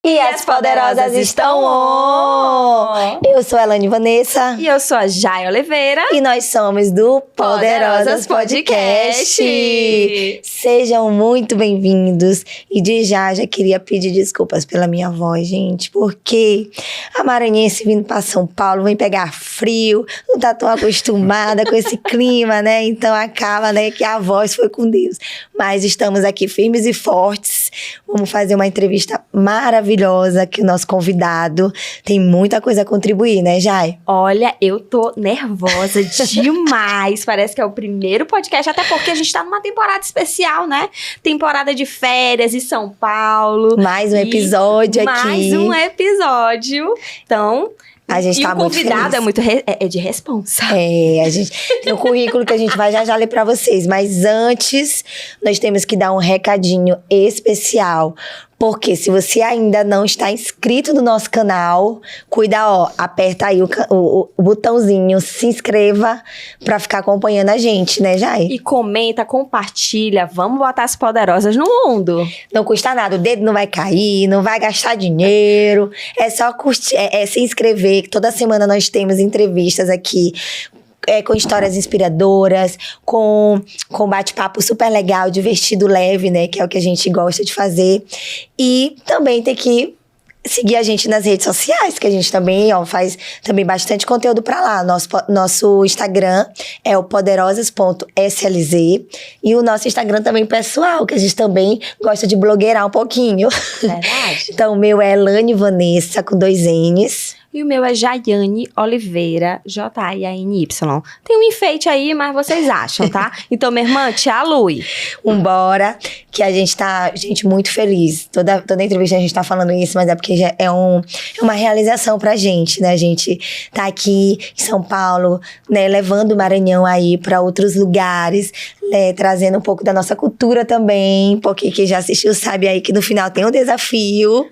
E as poderosas estão on! Eu sou a Elane Vanessa. E eu sou a Jai Oliveira. E nós somos do Poderosas Podcast. Sejam muito bem-vindos. E de já queria pedir desculpas pela minha voz, gente. Porque a maranhense vindo para São Paulo vem pegar frio. Não tá tão acostumada com esse clima, né? Então acaba, né, que a voz foi com Deus. Mas estamos aqui firmes e fortes. Vamos fazer uma entrevista maravilhosa, que o nosso convidado tem muita coisa a contribuir, né, Jai? Olha, eu tô nervosa demais. Parece que é o primeiro podcast, até porque a gente tá numa temporada especial, né? Temporada de férias em São Paulo. Mais um episódio aqui. Mais um episódio. Então... A gente tá o convidado muito feliz. é de responsa. A gente tem um currículo que a gente vai já ler pra vocês. Mas antes, nós temos que dar um recadinho especial. Porque se você ainda não está inscrito no nosso canal, cuida, aperta aí o botãozinho, se inscreva pra ficar acompanhando a gente, né, Jai? E comenta, compartilha, vamos botar as poderosas no mundo. Não custa nada, o dedo não vai cair, não vai gastar dinheiro, é só curtir, se inscrever, que toda semana nós temos entrevistas aqui, com histórias inspiradoras, com bate-papo super legal, divertido, leve, né? Que é o que a gente gosta de fazer. E também tem que seguir a gente nas redes sociais, que a gente também faz também bastante conteúdo pra lá. Nosso Instagram é o poderosas.slz e o nosso Instagram também pessoal, que a gente também gosta de blogueirar um pouquinho. Verdade. Então, o meu é Elane Vanessa, com 2 N's. E o meu é Jaiane Oliveira, Jaiany. Tem um enfeite aí, mas vocês acham, tá? Então, minha irmã, te alui. Vambora, que a gente tá, gente, muito feliz. Toda entrevista a gente tá falando isso, mas é porque já é uma realização pra gente, né? A gente tá aqui em São Paulo, né? Levando o Maranhão aí pra outros lugares, né? Trazendo um pouco da nossa cultura também, porque quem já assistiu sabe aí que no final tem um desafio.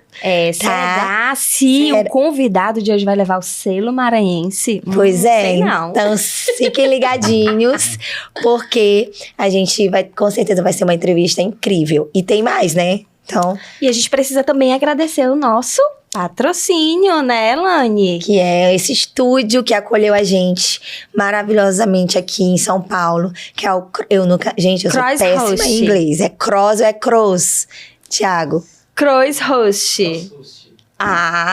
Será se o convidado de hoje vai levar o selo maranhense? Pois sei não. Então fiquem ligadinhos, porque a gente com certeza vai ser uma entrevista incrível. E tem mais, né? Então... E a gente precisa também agradecer o nosso patrocínio, né, Elane? Que é esse estúdio que acolheu a gente maravilhosamente aqui em São Paulo, que é gente, eu sou péssima em inglês. É Cross ou é Cross, Thiago? Cross Host.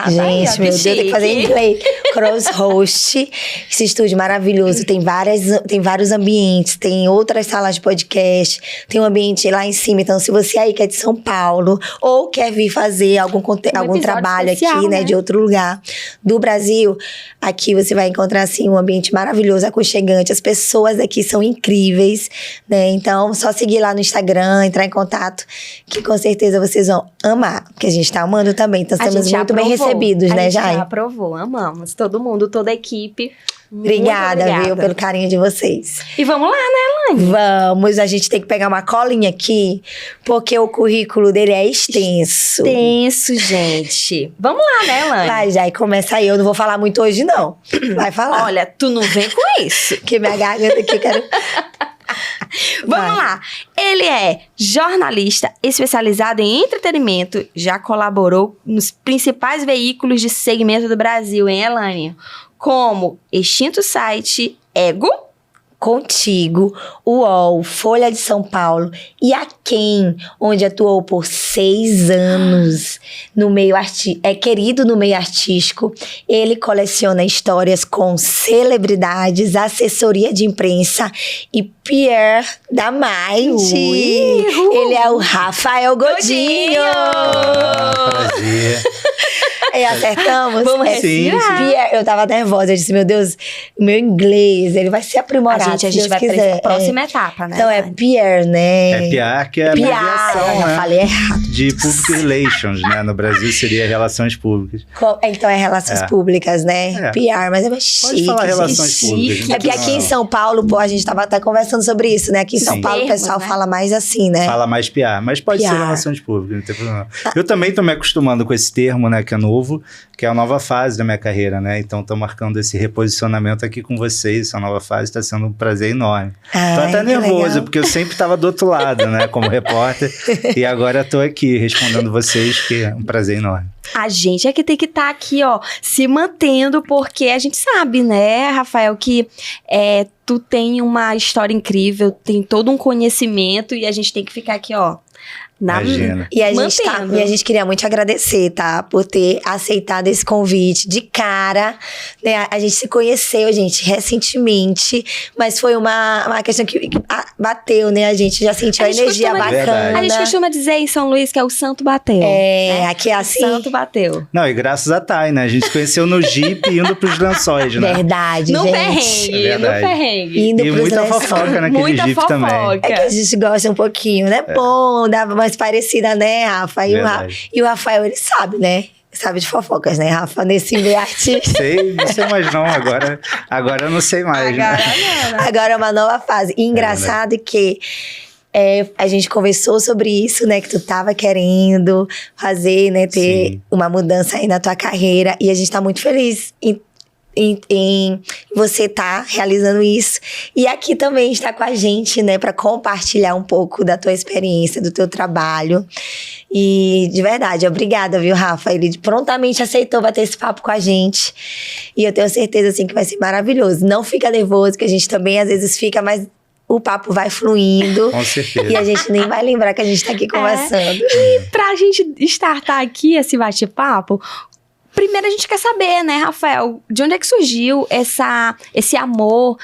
Gente, meu Deus, tem que fazer em inglês. Cross Host, esse estúdio maravilhoso, tem vários ambientes, tem outras salas de podcast, tem um ambiente lá em cima. Então, se você aí que é de São Paulo ou quer vir fazer algum trabalho especial, aqui, né, de outro lugar do Brasil, aqui você vai encontrar, assim, um ambiente maravilhoso, aconchegante. As pessoas aqui são incríveis, né? Então, só seguir lá no Instagram, entrar em contato, que com certeza vocês vão amar, porque a gente tá amando também. Então, estamos muito bem recebidos, né, Jai? A gente já aprovou, amamos. Todo mundo, toda a equipe. Obrigada, viu, pelo carinho de vocês. E vamos lá, né, Elane? Vamos, a gente tem que pegar uma colinha aqui, porque o currículo dele é extenso. Extenso, gente. Vamos lá, né, Elane? Vai, Jai, começa aí. Eu não vou falar muito hoje, não. Vai falar. Olha, tu não vem com isso. Que minha garganta aqui, quero... Vamos lá. Ele é jornalista especializado em entretenimento, já colaborou nos principais veículos de segmento do Brasil, hein, Elane? Como Extinto Site, Ego, Contigo, UOL, Folha de São Paulo e a Quem, onde atuou por 6 anos no meio querido no meio artístico. Ele coleciona histórias com celebridades, assessoria de imprensa e PR da Mind. Ele é o Rafael Godinho. Prazer. Acertamos? Vamos sim. Eu tava nervosa, eu disse, meu Deus, o meu inglês, ele vai se aprimorar. A gente vai para a próxima etapa, né? Então é PR, né? É PR, que é a abreviação, né? Falei errado. De Public Relations, né? No Brasil seria Relações Públicas. Então é Relações Públicas, né? PR, mas é mais chique. Pode falar Relações Públicas. É porque aqui em São Paulo, a gente tava até conversando sobre isso, né? Aqui em São Paulo o pessoal fala mais assim, né? Fala mais PR, mas pode ser Relações Públicas, não tem problema. Eu também tô me acostumando com esse termo, né? Que é novo, que é a nova fase da minha carreira, né? Então tô marcando esse reposicionamento aqui com vocês. Essa nova fase está sendo prazer enorme. Tô Ai, até que nervoso, legal. porque eu sempre tava do outro lado, né, como repórter. E agora tô aqui respondendo vocês, que é um prazer enorme. A gente é que tem que estar aqui, ó, se mantendo, porque a gente sabe, né, Rafael, que tu tem uma história incrível, tem todo um conhecimento e a gente tem que ficar aqui, ó. Imagina. E a gente, Mantendo. e a gente queria muito te agradecer, tá? Por ter aceitado esse convite de cara. Né? A gente se conheceu, gente, recentemente. Mas foi uma questão que bateu, né? A gente já sentiu a gente energia costuma- bacana. A gente costuma dizer em São Luís que é o santo bateu. Aqui é assim. O santo bateu. Não, e graças a Thay, né? A gente se conheceu no Jeep indo pros lençóis, né? Verdade, No gente. perrengue, É no verdade. perrengue. Indo E pros muita lençóis. fofoca naquele Muita Jeep fofoca. também. É que a gente gosta um pouquinho, né? Bom, dava mais parecida, né, Rafa? Verdade. E o Rafael, ele sabe, né? Sabe de fofocas, né, Rafa? Nesse meio artístico. Não sei mais não, agora eu não sei mais. Agora né? não, né? Agora é uma nova fase. E engraçado que a gente conversou sobre isso, né? Que tu tava querendo fazer, né? Ter Sim. uma mudança aí na tua carreira. E a gente tá muito feliz em você tá realizando isso. E aqui também está com a gente, né? Pra compartilhar um pouco da tua experiência, do teu trabalho. E, de verdade, obrigada, viu, Rafa? Ele prontamente aceitou bater esse papo com a gente. E eu tenho certeza, assim, que vai ser maravilhoso. Não fica nervoso, que a gente também, às vezes, fica, mas o papo vai fluindo. Com certeza. E a gente nem vai lembrar que a gente tá aqui conversando. Pra gente startar aqui esse bate-papo, primeiro a gente quer saber, né, Rafael, de onde é que surgiu esse amor?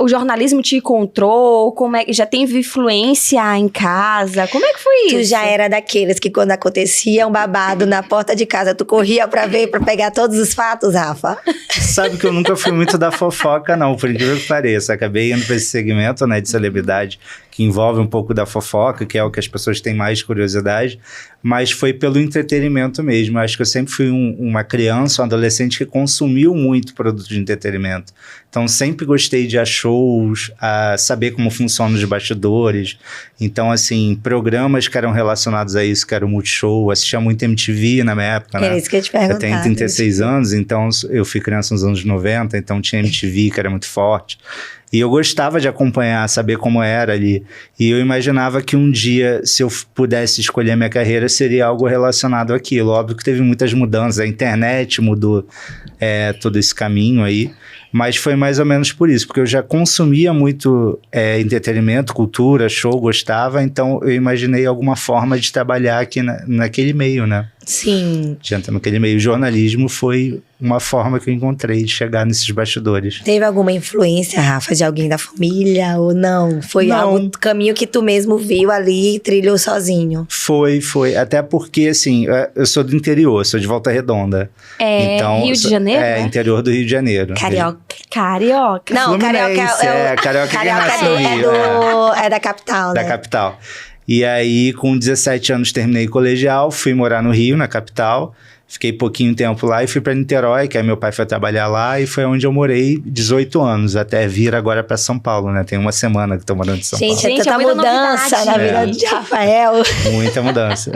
O jornalismo te encontrou? Como é que já teve influência em casa? Como é que foi isso? Tu já era daqueles que quando acontecia um babado na porta de casa, tu corria pra ver, pra pegar todos os fatos, Rafa? Sabe que eu nunca fui muito da fofoca, não, por incrível que pareça. Acabei indo pra esse segmento, né, de celebridade, que envolve um pouco da fofoca, que é o que as pessoas têm mais curiosidade, mas foi pelo entretenimento mesmo. Acho que eu sempre fui uma criança, um adolescente que consumiu muito produto de entretenimento. Então, sempre gostei de ir a shows, a saber como funcionam os bastidores. Então, assim, programas que eram relacionados a isso, que era o Multishow, assistia muito MTV na minha época, né? Era isso que eu ia te perguntar. Eu tenho 36 anos, então eu fui criança nos anos 90, então tinha MTV, que era muito forte. E eu gostava de acompanhar, saber como era ali. E eu imaginava que um dia, se eu pudesse escolher a minha carreira, seria algo relacionado àquilo. Óbvio que teve muitas mudanças, a internet mudou todo esse caminho aí. Mas foi mais ou menos por isso, porque eu já consumia muito entretenimento, cultura, show, gostava. Então eu imaginei alguma forma de trabalhar aqui naquele meio, né? Sim. Naquele meio. O jornalismo foi uma forma que eu encontrei de chegar nesses bastidores. Teve alguma influência, Rafa, de alguém da família ou não? Foi Não. caminho que tu mesmo viu ali e trilhou sozinho? Foi. Até porque, assim, eu sou do interior, sou de Volta Redonda. Rio de Janeiro, né? Interior do Rio de Janeiro. Carioca. Carioca. Não, Fluminense, Carioca Carioca quem nasce no Rio, é da capital, da né? capital. E aí, com 17 anos, terminei colegial, fui morar no Rio, na capital. Fiquei pouquinho tempo lá e fui para Niterói, que aí meu pai foi trabalhar lá, e foi onde eu morei 18 anos, até vir agora para São Paulo, né? Tem uma semana que tô morando em São Gente, Paulo. é tanta muita mudança novidade. na vida de Rafael. Muita mudança.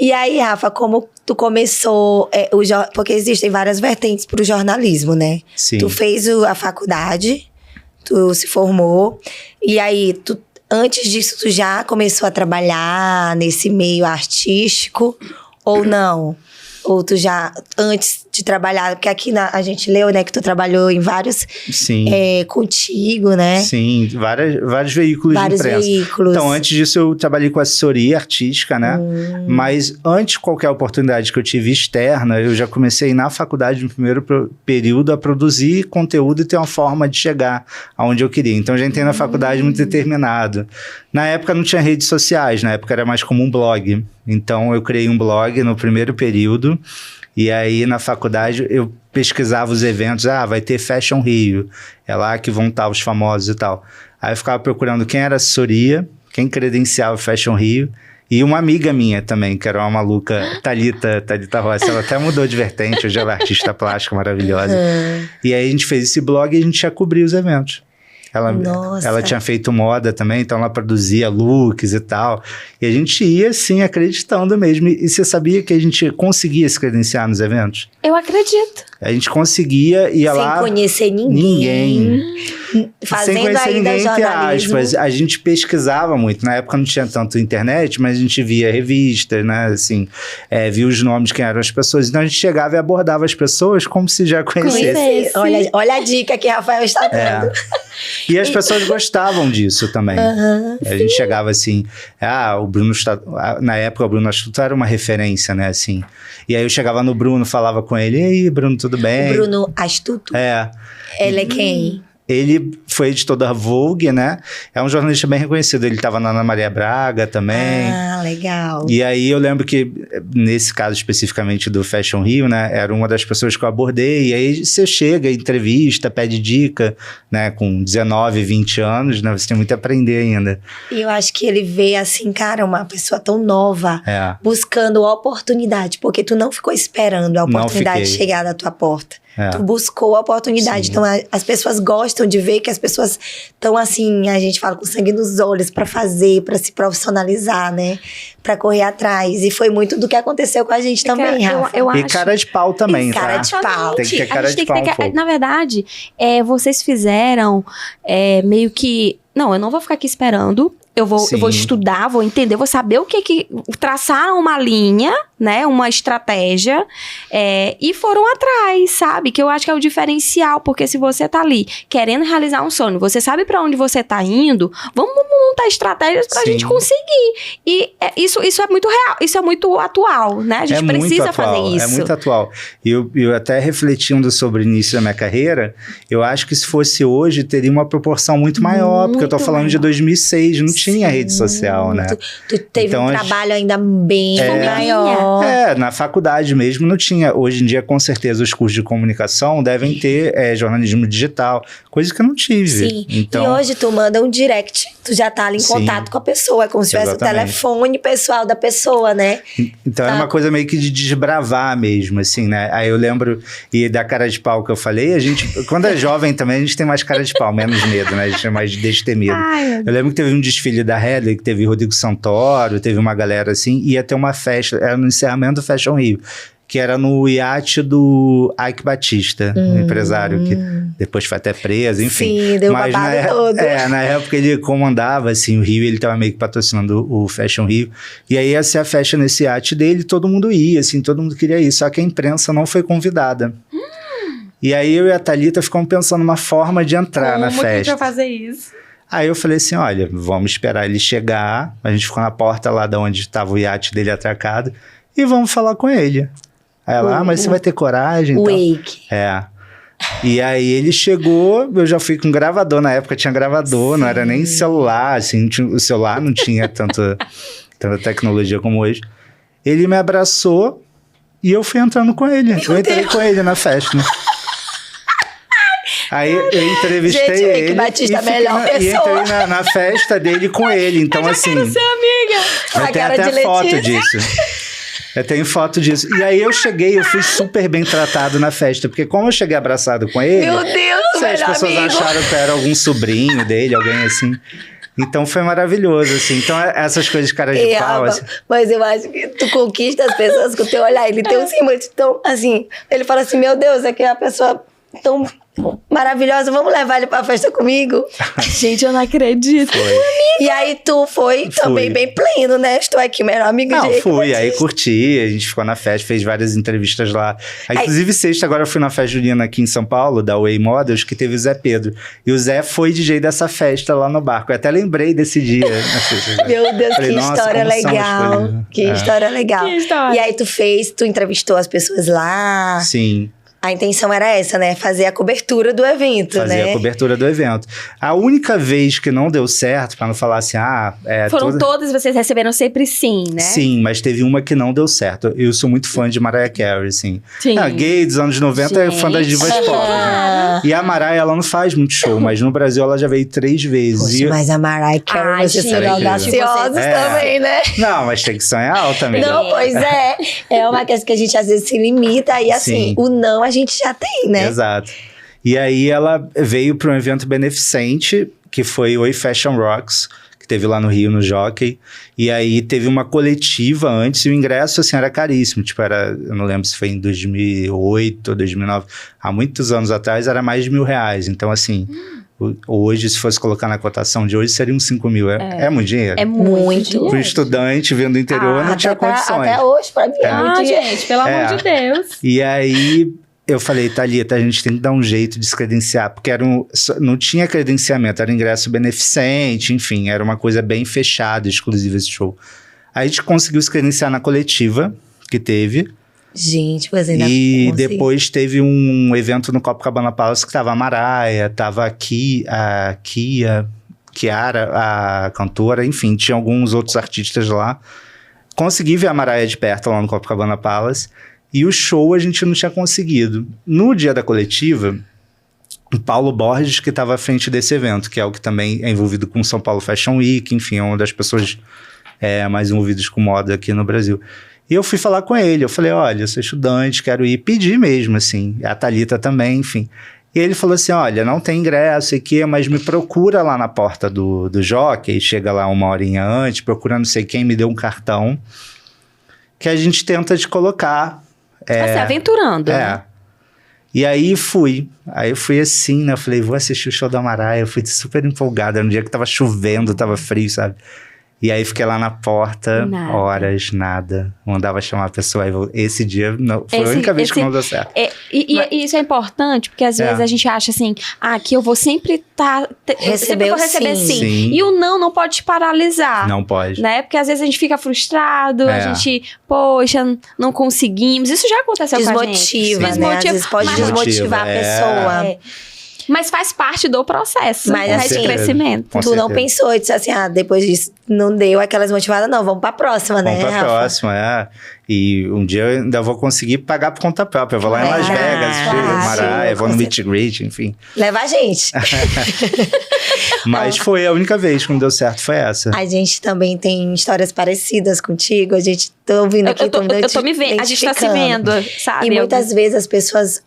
E aí, Rafa, como tu começou, porque existem várias vertentes pro jornalismo, né? Sim. Tu fez a faculdade, tu se formou, e aí, antes disso, tu já começou a trabalhar nesse meio artístico ou não? Ou tu já, antes de trabalhar, porque aqui a gente leu, né, que tu trabalhou em vários, Sim. contigo, né? Sim, vários veículos Vários de imprensa. veículos. Então, antes disso, eu trabalhei com assessoria artística, né? Mas antes de qualquer oportunidade que eu tive externa, eu já comecei na faculdade, no primeiro período, a produzir conteúdo e ter uma forma de chegar aonde eu queria. Então, já entrei na faculdade muito determinado. Na época, não tinha redes sociais, na época era mais como um blog. Então, eu criei um blog no primeiro período. E aí, na faculdade, eu pesquisava os eventos. Vai ter Fashion Rio. É lá que vão estar os famosos e tal. Aí eu ficava procurando quem era assessoria, quem credenciava o Fashion Rio. E uma amiga minha também, que era uma maluca, Thalita Rossi. Ela até mudou de vertente, hoje ela é artista plástica maravilhosa. E aí a gente fez esse blog e a gente ia cobrir os eventos. Nossa. Ela tinha feito moda também, então ela produzia looks e tal. E a gente ia, assim, acreditando mesmo. E você sabia que a gente conseguia se credenciar nos eventos? Eu acredito. A gente conseguia, ia lá... Sem conhecer ninguém. Fazendo Sem conhecer ainda ninguém, entre jornalismo. aspas. A gente pesquisava muito. Na época não tinha tanto internet, mas a gente via revistas, né? Assim, via os nomes, quem eram as pessoas. Então a gente chegava e abordava as pessoas como se já conhecesse. Olha a dica que Rafael está dando. E as pessoas gostavam disso também. A gente chegava assim, o Bruno na época o Bruno Astuto era uma referência, né, assim. E aí eu chegava no Bruno, falava com ele, e aí, Bruno, tudo bem? O Bruno Astuto? Ele é quem? Ele foi editor da Vogue, né? É um jornalista bem reconhecido. Ele estava na Ana Maria Braga também. Ah, legal. E aí eu lembro que, nesse caso especificamente do Fashion Rio, né? Era uma das pessoas que eu abordei. E aí você chega, entrevista, pede dica, né? Com 19, 20 anos, né? Você tem muito a aprender ainda. E eu acho que ele vê assim, cara, uma pessoa tão nova, buscando oportunidade. Porque tu não ficou esperando a oportunidade chegar da tua porta. Tu buscou a oportunidade. Sim. Então, as pessoas gostam de ver que as pessoas estão assim, a gente fala, com sangue nos olhos pra fazer, pra se profissionalizar, né? Pra correr atrás. E foi muito do que aconteceu com a gente também, Rafa. Eu acho. E cara de pau também, tá? Cara de pau. Tem que ter cara de pau um pouco. Na verdade, vocês fizeram meio que... Não, eu não vou ficar aqui esperando. Eu vou estudar, vou entender, vou saber o que... Traçaram uma linha, né? Uma estratégia. E foram atrás, sabe? Que eu acho que é o diferencial. Porque se você tá ali querendo realizar um sonho, você sabe pra onde você tá indo, vamos montar estratégias pra gente conseguir. E isso é muito real, isso é muito atual, né? A gente precisa fazer isso. É muito atual. E eu até refletindo sobre o início da minha carreira, eu acho que se fosse hoje, teria uma proporção muito maior. Porque eu tô falando de 2006, não tinha rede social, né? Tu teve então, um trabalho ainda bem maior. Na faculdade mesmo não tinha. Hoje em dia, com certeza, os cursos de comunicação devem ter jornalismo digital, coisa que eu não tive. Sim, então, e hoje tu manda um direct, tu já tá ali em contato com a pessoa, como se tivesse o telefone pessoal da pessoa, né? Então é uma coisa meio que de desbravar mesmo, assim, né? Aí eu lembro, e da cara de pau que eu falei, a gente, quando é jovem também, a gente tem mais cara de pau, menos medo, né? A gente é mais destemido. Eu lembro que teve um desfile da Headley, que teve Rodrigo Santoro, teve uma galera assim, ia ter uma festa, era no encerramento do Fashion Rio, que era no iate do Ike Batista, um empresário que depois foi até preso, enfim. Sim, deu uma babado todo. Na época ele comandava, assim, o Rio, ele tava meio que patrocinando o Fashion Rio, e aí ia ser a festa nesse iate dele, todo mundo ia, assim, todo mundo queria ir, só que a imprensa não foi convidada. E aí eu e a Thalita ficamos pensando numa forma de entrar na festa. Como que a gente vai fazer isso? Aí eu falei assim, olha, vamos esperar ele chegar, a gente ficou na porta lá de onde estava o iate dele atracado, e vamos falar com ele. Aí ela, mas você vai ter coragem? Wake. E aí ele chegou, eu já fui com gravador, na época tinha gravador, não era nem celular, assim, o celular não tinha tanta tecnologia como hoje. Ele me abraçou e eu fui entrando com ele, eu entrei com ele na festa, né? Aí eu entrevistei ele. Gente, Batista, a melhor pessoa. E entrei na festa dele com ele. Então, eu já quero ser amiga. Eu tenho até foto disso. Eu tenho foto disso. E aí eu cheguei, eu fui super bem tratado na festa. Porque como eu cheguei abraçado com ele... Meu Deus, as pessoas acharam que eu era algum sobrinho dele, alguém assim... Então foi maravilhoso, assim. Então essas coisas de cara de pau, assim. Mas eu acho que tu conquista as pessoas com o teu olhar. Ele tem um símbolo tão, assim... Ele fala assim, meu Deus, é que é a pessoa tão... maravilhosa, vamos levar ele pra festa comigo? Gente, eu não acredito. E aí tu foi também bem pleno, né? Estou aqui, melhor amigo de Não, fui, aí curti, a gente ficou na festa, fez várias entrevistas lá. Aí, inclusive, sexta, agora eu fui na festa junina aqui em São Paulo, da Way Models, que teve o Zé Pedro. E o Zé foi DJ dessa festa lá no barco. Eu até lembrei desse dia. Meu Deus, falei, que história legal. Que história legal. Que história. E aí tu entrevistou as pessoas lá. Sim. A intenção era essa, né? Fazer a cobertura do evento, né? Fazer a cobertura do evento. A única vez que não deu certo, pra não falar assim, Foram todas, vocês receberam sempre sim, né? Sim, mas teve uma que não deu certo. Eu sou muito fã de Mariah Carey, assim. Sim. Gay dos anos 90 é fã das divas pop, né? E a Mariah, ela não faz muito show, mas no Brasil ela já veio 3 vezes. Poxa, mas a Mariah Carey, vocês são audaciosos também, né? Não, mas tem que sonhar alto também. Não, pois é. É uma questão que a gente às vezes se limita e assim, o não a gente já tem, né? Exato. E aí ela veio para um evento beneficente, que foi Oi Fashion Rocks, que teve lá no Rio, no Jockey. E aí teve uma coletiva antes, e o ingresso, assim, era caríssimo. Tipo, eu não lembro se foi em 2008 ou 2009. Há muitos anos atrás, era mais de R$1.000. Então, assim, hoje, se fosse colocar na cotação de hoje, seria uns 5 mil. É muito dinheiro. É muito. Para um estudante vindo do interior, não tinha condições. Até hoje, pra mim, é muito dinheiro. Gente, pelo amor de Deus. E aí... eu falei, Thalita, a gente tem que dar um jeito de se credenciar, porque não tinha credenciamento, era ingresso beneficente, enfim, era uma coisa bem fechada, exclusiva esse show. Aí a gente conseguiu se credenciar na coletiva que teve. Gente, pois ainda E consegui. depois teve um evento no Copacabana Palace que tava a Maraia, tava aqui a Kiara, a cantora, enfim, tinha alguns outros artistas lá. Consegui ver a Maraia de perto lá no Copacabana Palace. E o show a gente não tinha conseguido. No dia da coletiva, o Paulo Borges, que estava à frente desse evento, que é o que também é envolvido com São Paulo Fashion Week, enfim, é uma das pessoas mais envolvidas com moda aqui no Brasil. E eu fui falar com ele, eu falei, olha, eu sou estudante, quero ir, pedir mesmo, assim, a Thalita também, enfim. E ele falou assim, olha, não tem ingresso aqui, mas me procura lá na porta do Jockey, chega lá 1 horinha antes, procura não sei quem, me deu um cartão, que a gente tenta te colocar. Você aventurando. né? E aí fui assim, né? Eu falei, vou assistir o show da Maraia. Eu fui super empolgada. Era um dia que tava chovendo, tava frio, sabe? E aí fiquei lá na porta, horas, nada. Mandava chamar a pessoa. Esse dia foi a única vez que não deu certo. E isso é importante, porque às vezes a gente acha assim, que eu vou sempre receber sim. E o não pode te paralisar. Não pode. Né? Porque às vezes a gente fica frustrado, a gente, poxa, não conseguimos. Isso já aconteceu com a gente. Desmotiva, né? Às vezes pode desmotivar a pessoa. Mas faz parte do processo, mas de crescimento. Tu não pensou, disse assim, depois disso não deu aquelas motivadas, não, vamos pra próxima, né, Vamos pra próxima, E um dia eu ainda vou conseguir pagar por conta própria. Eu vou lá em Las Vegas, assistir Maraia, vou no Meet and Greet, enfim. Leva a gente. Mas foi a única vez que não deu certo, foi essa. A gente também tem histórias parecidas contigo, a gente tá ouvindo aqui. Eu tô me vendo, a gente tá se vendo, sabe? E muitas vezes as pessoas...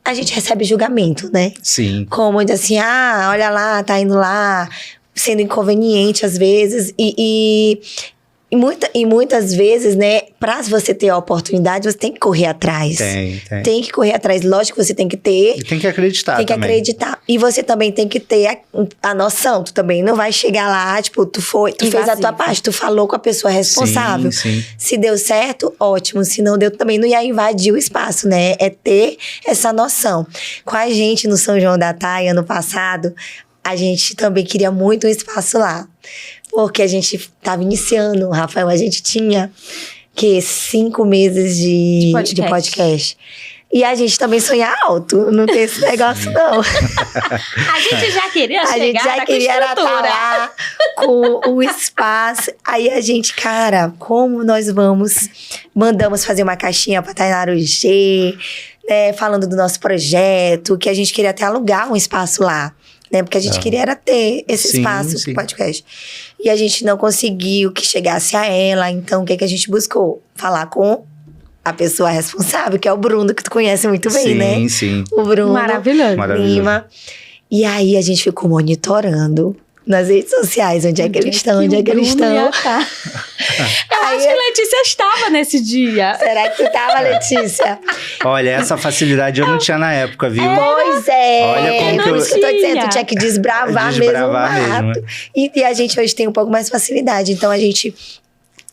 A gente recebe julgamento, né? Sim. Como assim, olha lá, tá indo lá, sendo inconveniente às vezes. E muitas vezes, né, pra você ter a oportunidade, você tem que correr atrás. Tem que correr atrás. Lógico que você tem que ter. E tem que acreditar também. Tem que acreditar. E você também tem que ter a noção. Tu também não vai chegar lá, tipo, tu fez a tua parte, tu falou com a pessoa responsável. Sim. Se deu certo, ótimo. Se não deu, também não ia invadir o espaço, né? É ter essa noção. Com a gente no São João da Thay, ano passado, a gente também queria muito um espaço lá. Porque a gente estava iniciando, Rafael, a gente tinha 5 meses de podcast. E a gente também sonha alto, não tem esse negócio não. A gente já queria a gente já queria estar lá com o espaço. Aí a gente, cara, como nós mandamos fazer uma caixinha para Tainara G, né, falando do nosso projeto, que a gente queria até alugar um espaço lá. Né? Porque a gente queria era ter esse espaço pro podcast. E a gente não conseguiu que chegasse a ela. Então, o que a gente buscou? Falar com a pessoa responsável, que é o Bruno, que tu conhece muito bem, né? Sim. O Bruno. Maravilhoso. Lima. E aí, a gente ficou monitorando nas redes sociais. Onde é que eles estão? Onde é que eles estão? Eu acho que a Letícia estava nesse dia. Será que tu tava, Letícia? Olha, essa facilidade eu não tinha na época, viu? Pois é. Olha como Por isso que eu tô dizendo, tu tinha que desbravar mesmo o mato. E a gente hoje tem um pouco mais facilidade. Então, a gente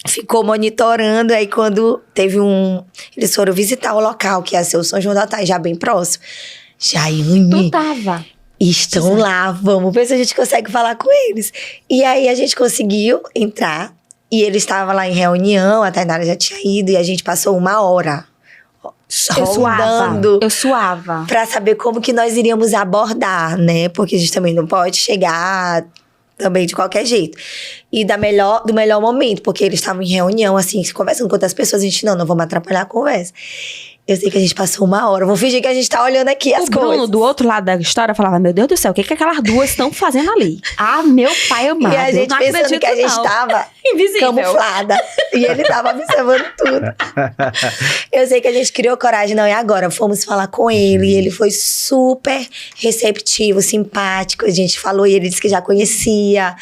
ficou monitorando. Aí, quando teve eles foram visitar o local, que ia ser o São João da Thay, já bem próximo. Tu tava... Estão lá, vamos ver se a gente consegue falar com eles. E aí, a gente conseguiu entrar. E eles estavam lá em reunião, a Tainara já tinha ido. E a gente passou 1 hora rondando. Eu suava. Pra saber como que nós iríamos abordar, né? Porque a gente também não pode chegar também de qualquer jeito. E do melhor momento, porque eles estavam em reunião, assim, conversando com outras pessoas. A gente, não vamos atrapalhar a conversa. Eu sei que a gente passou 1 hora. Vamos fingir que a gente tá olhando aqui as coisas. O Bruno, do outro lado da história, falava, meu Deus do céu, o que aquelas duas estão fazendo ali? Meu pai amado. E a gente pensando que a gente tava Invisível. camuflada. E ele tava observando tudo. Eu sei que a gente criou coragem, não, e agora? Fomos falar com ele, e ele foi super receptivo, simpático. A gente falou e ele disse que já conhecia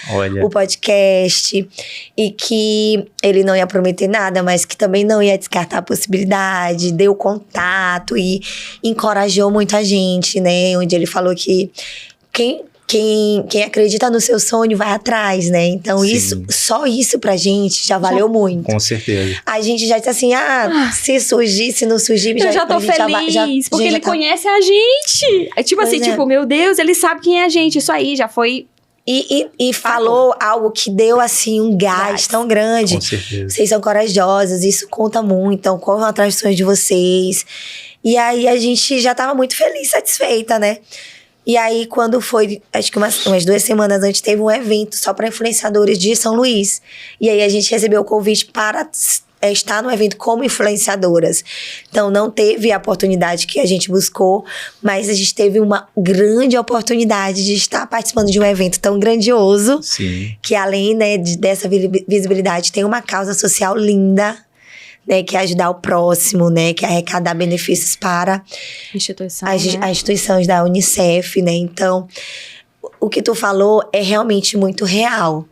o podcast e que ele não ia prometer nada, mas que também não ia descartar a possibilidade, deu contato e encorajou muita gente, né? Onde ele falou que quem acredita no seu sonho vai atrás, né? Então, só isso pra gente já valeu muito. Com certeza. A gente já disse assim, se surgir, se não surgir... Eu já tô feliz, porque ele conhece a gente. É tipo assim, meu Deus, ele sabe quem é a gente. Isso aí já foi... E falou algo que deu, assim, um gás tão grande. Com certeza. Vocês são corajosas, isso conta muito. Então, corram atrás dos sonhos de vocês. E aí, a gente já tava muito feliz, satisfeita, né? E aí, quando foi, acho que umas 2 semanas antes, teve um evento só para influenciadores de São Luís. E aí, a gente recebeu o convite para estar no evento como influenciadoras. Então, não teve a oportunidade que a gente buscou, mas a gente teve uma grande oportunidade de estar participando de um evento tão grandioso. Sim. Que além, né, dessa visibilidade, tem uma causa social linda, né, que é ajudar o próximo, né, que é arrecadar benefícios para as instituições da Unicef, né? Então, o que tu falou é realmente muito real.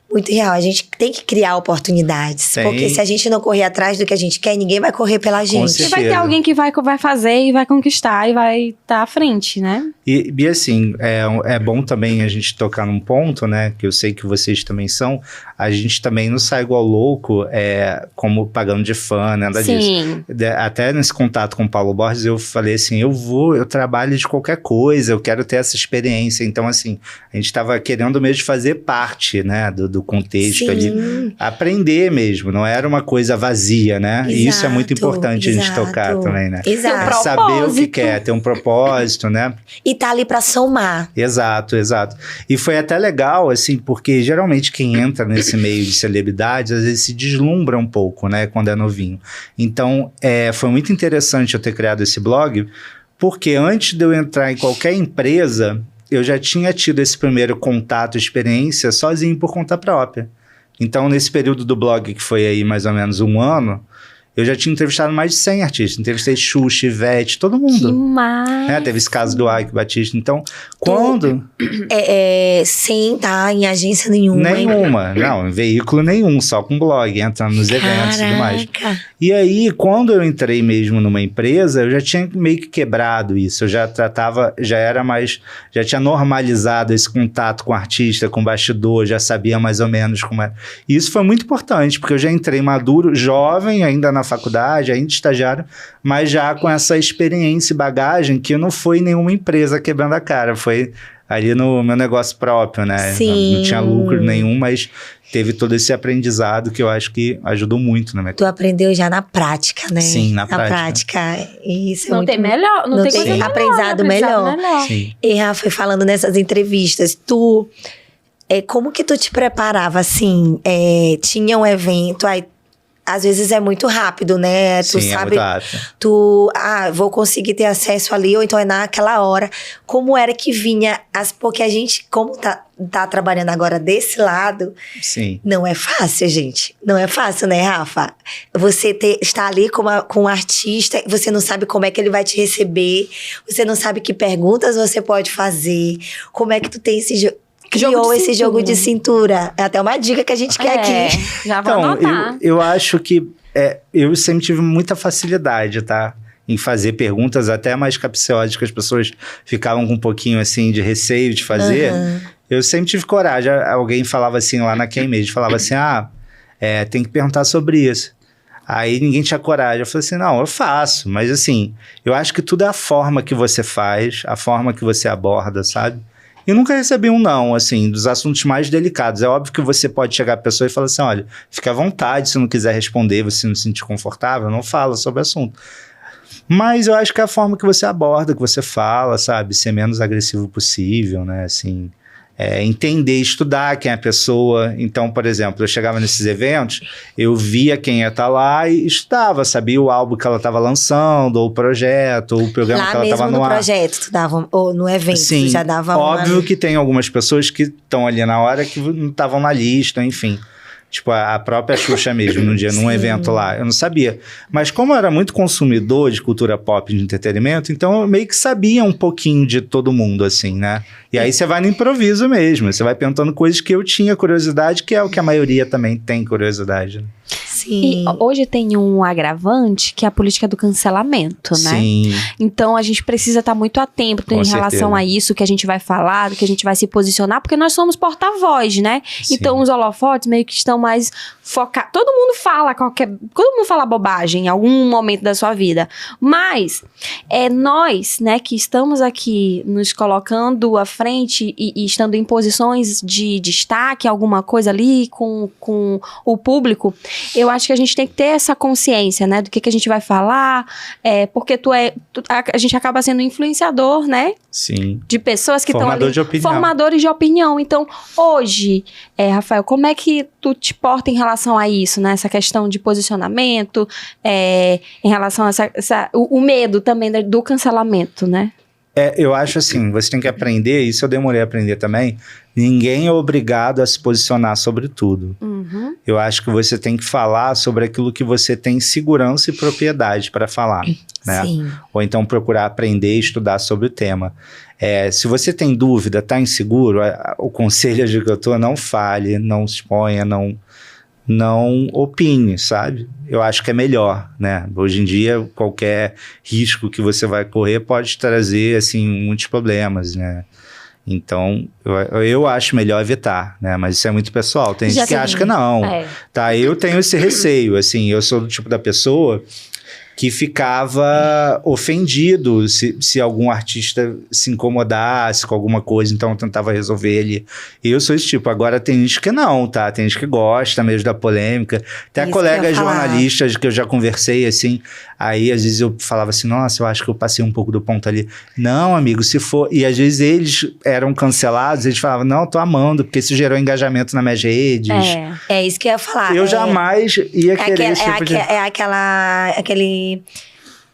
Muito real. A gente tem que criar oportunidades. Porque se a gente não correr atrás do que a gente quer, ninguém vai correr pela gente. E vai ter alguém que vai fazer e vai conquistar e vai estar à frente, né? E assim, é bom também a gente tocar num ponto, né? Que eu sei que vocês também são. A gente também não sai igual louco, como pagando de fã, nada disso. Até nesse contato com o Paulo Borges, eu falei assim, eu trabalho de qualquer coisa, eu quero ter essa experiência. Então, assim, a gente estava querendo mesmo fazer parte, né? Do contexto ali, aprender mesmo, não era uma coisa vazia, né? E isso é muito importante a gente tocar também, né? Exato. Saber o que quer, ter um propósito, né? E tá ali pra somar. Exato. E foi até legal, assim, porque geralmente quem entra nesse meio de celebridades, às vezes se deslumbra um pouco, né? Quando é novinho. Então, foi muito interessante eu ter criado esse blog, porque antes de eu entrar em qualquer empresa, eu já tinha tido esse primeiro contato, experiência, sozinho por conta própria. Então, nesse período do blog, que foi aí mais ou menos 1 ano, eu já tinha entrevistado mais de 100 artistas. Entrevistei Xuxa, Ivete, todo mundo. Que massa! Teve esse caso do Ike Batista. Então, quando... sem estar em agência nenhuma. Nenhuma. Não, em veículo nenhum. Só com blog, entrando nos eventos e tudo mais. E aí, quando eu entrei mesmo numa empresa, eu já tinha meio que quebrado isso. Eu já tratava, já tinha normalizado esse contato com o artista, com o bastidor, já sabia mais ou menos como era. E isso foi muito importante, porque eu já entrei maduro, jovem, ainda na faculdade, ainda estagiário, mas já com essa experiência e bagagem que não foi nenhuma empresa quebrando a cara, foi ali no meu negócio próprio, né? Não tinha lucro nenhum, mas teve todo esse aprendizado que eu acho que ajudou muito na minha Tu aprendeu já na prática, né? Sim, na prática. Isso não tem melhor, não tem coisa aprendizado melhor. Sim. E Rafa, falando nessas entrevistas, como que tu te preparava, assim? Tinha um evento, aí às vezes é muito rápido, né? Tu sabe, vou conseguir ter acesso ali, ou então é naquela hora. Como era que vinha? Porque a gente, como tá trabalhando agora desse lado, não é fácil, gente. Não é fácil, né, Rafa? Você está ali com um artista, você não sabe como é que ele vai te receber, você não sabe que perguntas você pode fazer, como é que tu tem criou esse jogo de cintura. É até uma dica que a gente quer aqui. Já vou anotar. Eu acho que eu sempre tive muita facilidade, tá? Em fazer perguntas até mais capciosas, que as pessoas ficavam com um pouquinho assim de receio de fazer. Eu sempre tive coragem. Alguém falava assim lá na Cambridge, falava assim, tem que perguntar sobre isso. Aí ninguém tinha coragem. Eu falei assim, não, eu faço. Mas assim, eu acho que tudo é a forma que você faz, a forma que você aborda, sabe? E nunca recebi um não, assim, dos assuntos mais delicados. É óbvio que você pode chegar à pessoa e falar assim, olha, fica à vontade, se não quiser responder, você não se sentir confortável, não fala sobre o assunto. Mas eu acho que é a forma que você aborda, que você fala, sabe? Ser menos agressivo possível, né? Assim, entender, estudar quem é a pessoa. Então, por exemplo, eu chegava nesses eventos, eu via quem ia estar lá e estudava, sabia o álbum que ela estava lançando, ou o projeto, ou o programa que ela estava no ar. Lá mesmo no projeto, tu dava, ou no evento, sim, tu já dava óbvio que tem algumas pessoas que estão ali na hora que não estavam na lista, enfim. Tipo, a própria Xuxa mesmo, num dia, num evento lá, eu não sabia. Mas como eu era muito consumidor de cultura pop, de entretenimento, então eu meio que sabia um pouquinho de todo mundo, assim, né? E aí você vai no improviso mesmo, você vai perguntando coisas que eu tinha curiosidade, que é o que a maioria também tem curiosidade, né? Sim. E hoje tem um agravante, que é a política do cancelamento, né? Sim. Então, a gente precisa estar muito atento Com em relação certeza. a isso, que a gente vai falar, do que a gente vai se posicionar, porque nós somos porta-voz, né? Sim. Então, os holofotes meio que estão mais focados. Todo mundo fala bobagem em algum momento da sua vida. Mas, nós, né, que estamos aqui nos colocando à frente e estando em posições de destaque, alguma coisa ali com o público, eu acho que a gente tem que ter essa consciência, né, do que a gente vai falar, porque a gente acaba sendo influenciador, né, Sim. de pessoas que estão ali. Formador de opinião. Formadores de opinião. Então, hoje, Rafael, como é que tu te porta em relação a isso, né, essa questão de posicionamento, em relação a o medo também do cancelamento, né? Eu acho assim, você tem que aprender, isso eu demorei a aprender também, ninguém é obrigado a se posicionar sobre tudo. Uhum. Eu acho que você tem que falar sobre aquilo que você tem segurança e propriedade para falar, né? Sim. Ou então procurar aprender e estudar sobre o tema. Se você tem dúvida, está inseguro, o conselho de que eu tô, não fale, não se exponha, não opine, sabe? Eu acho que é melhor, né? Hoje em dia, qualquer risco que você vai correr pode trazer, assim, muitos problemas, né? Então, eu acho melhor evitar, né? Mas isso é muito pessoal. Tem gente que acha que não. Tá? Eu tenho esse receio, assim, eu sou do tipo da pessoa que ficava ofendido se algum artista se incomodasse com alguma coisa, então eu tentava resolver ele. Eu sou esse tipo. Agora tem gente que não, tá? Tem gente que gosta mesmo da polêmica. Tem colegas jornalistas que eu já conversei, assim, aí às vezes eu falava assim, nossa, eu acho que eu passei um pouco do ponto ali. Não, amigo, se for... E às vezes eles eram cancelados, eles falavam, não, tô amando, porque isso gerou engajamento nas minhas redes. É isso que eu ia falar. Eu jamais ia querer esse tipo de... aquele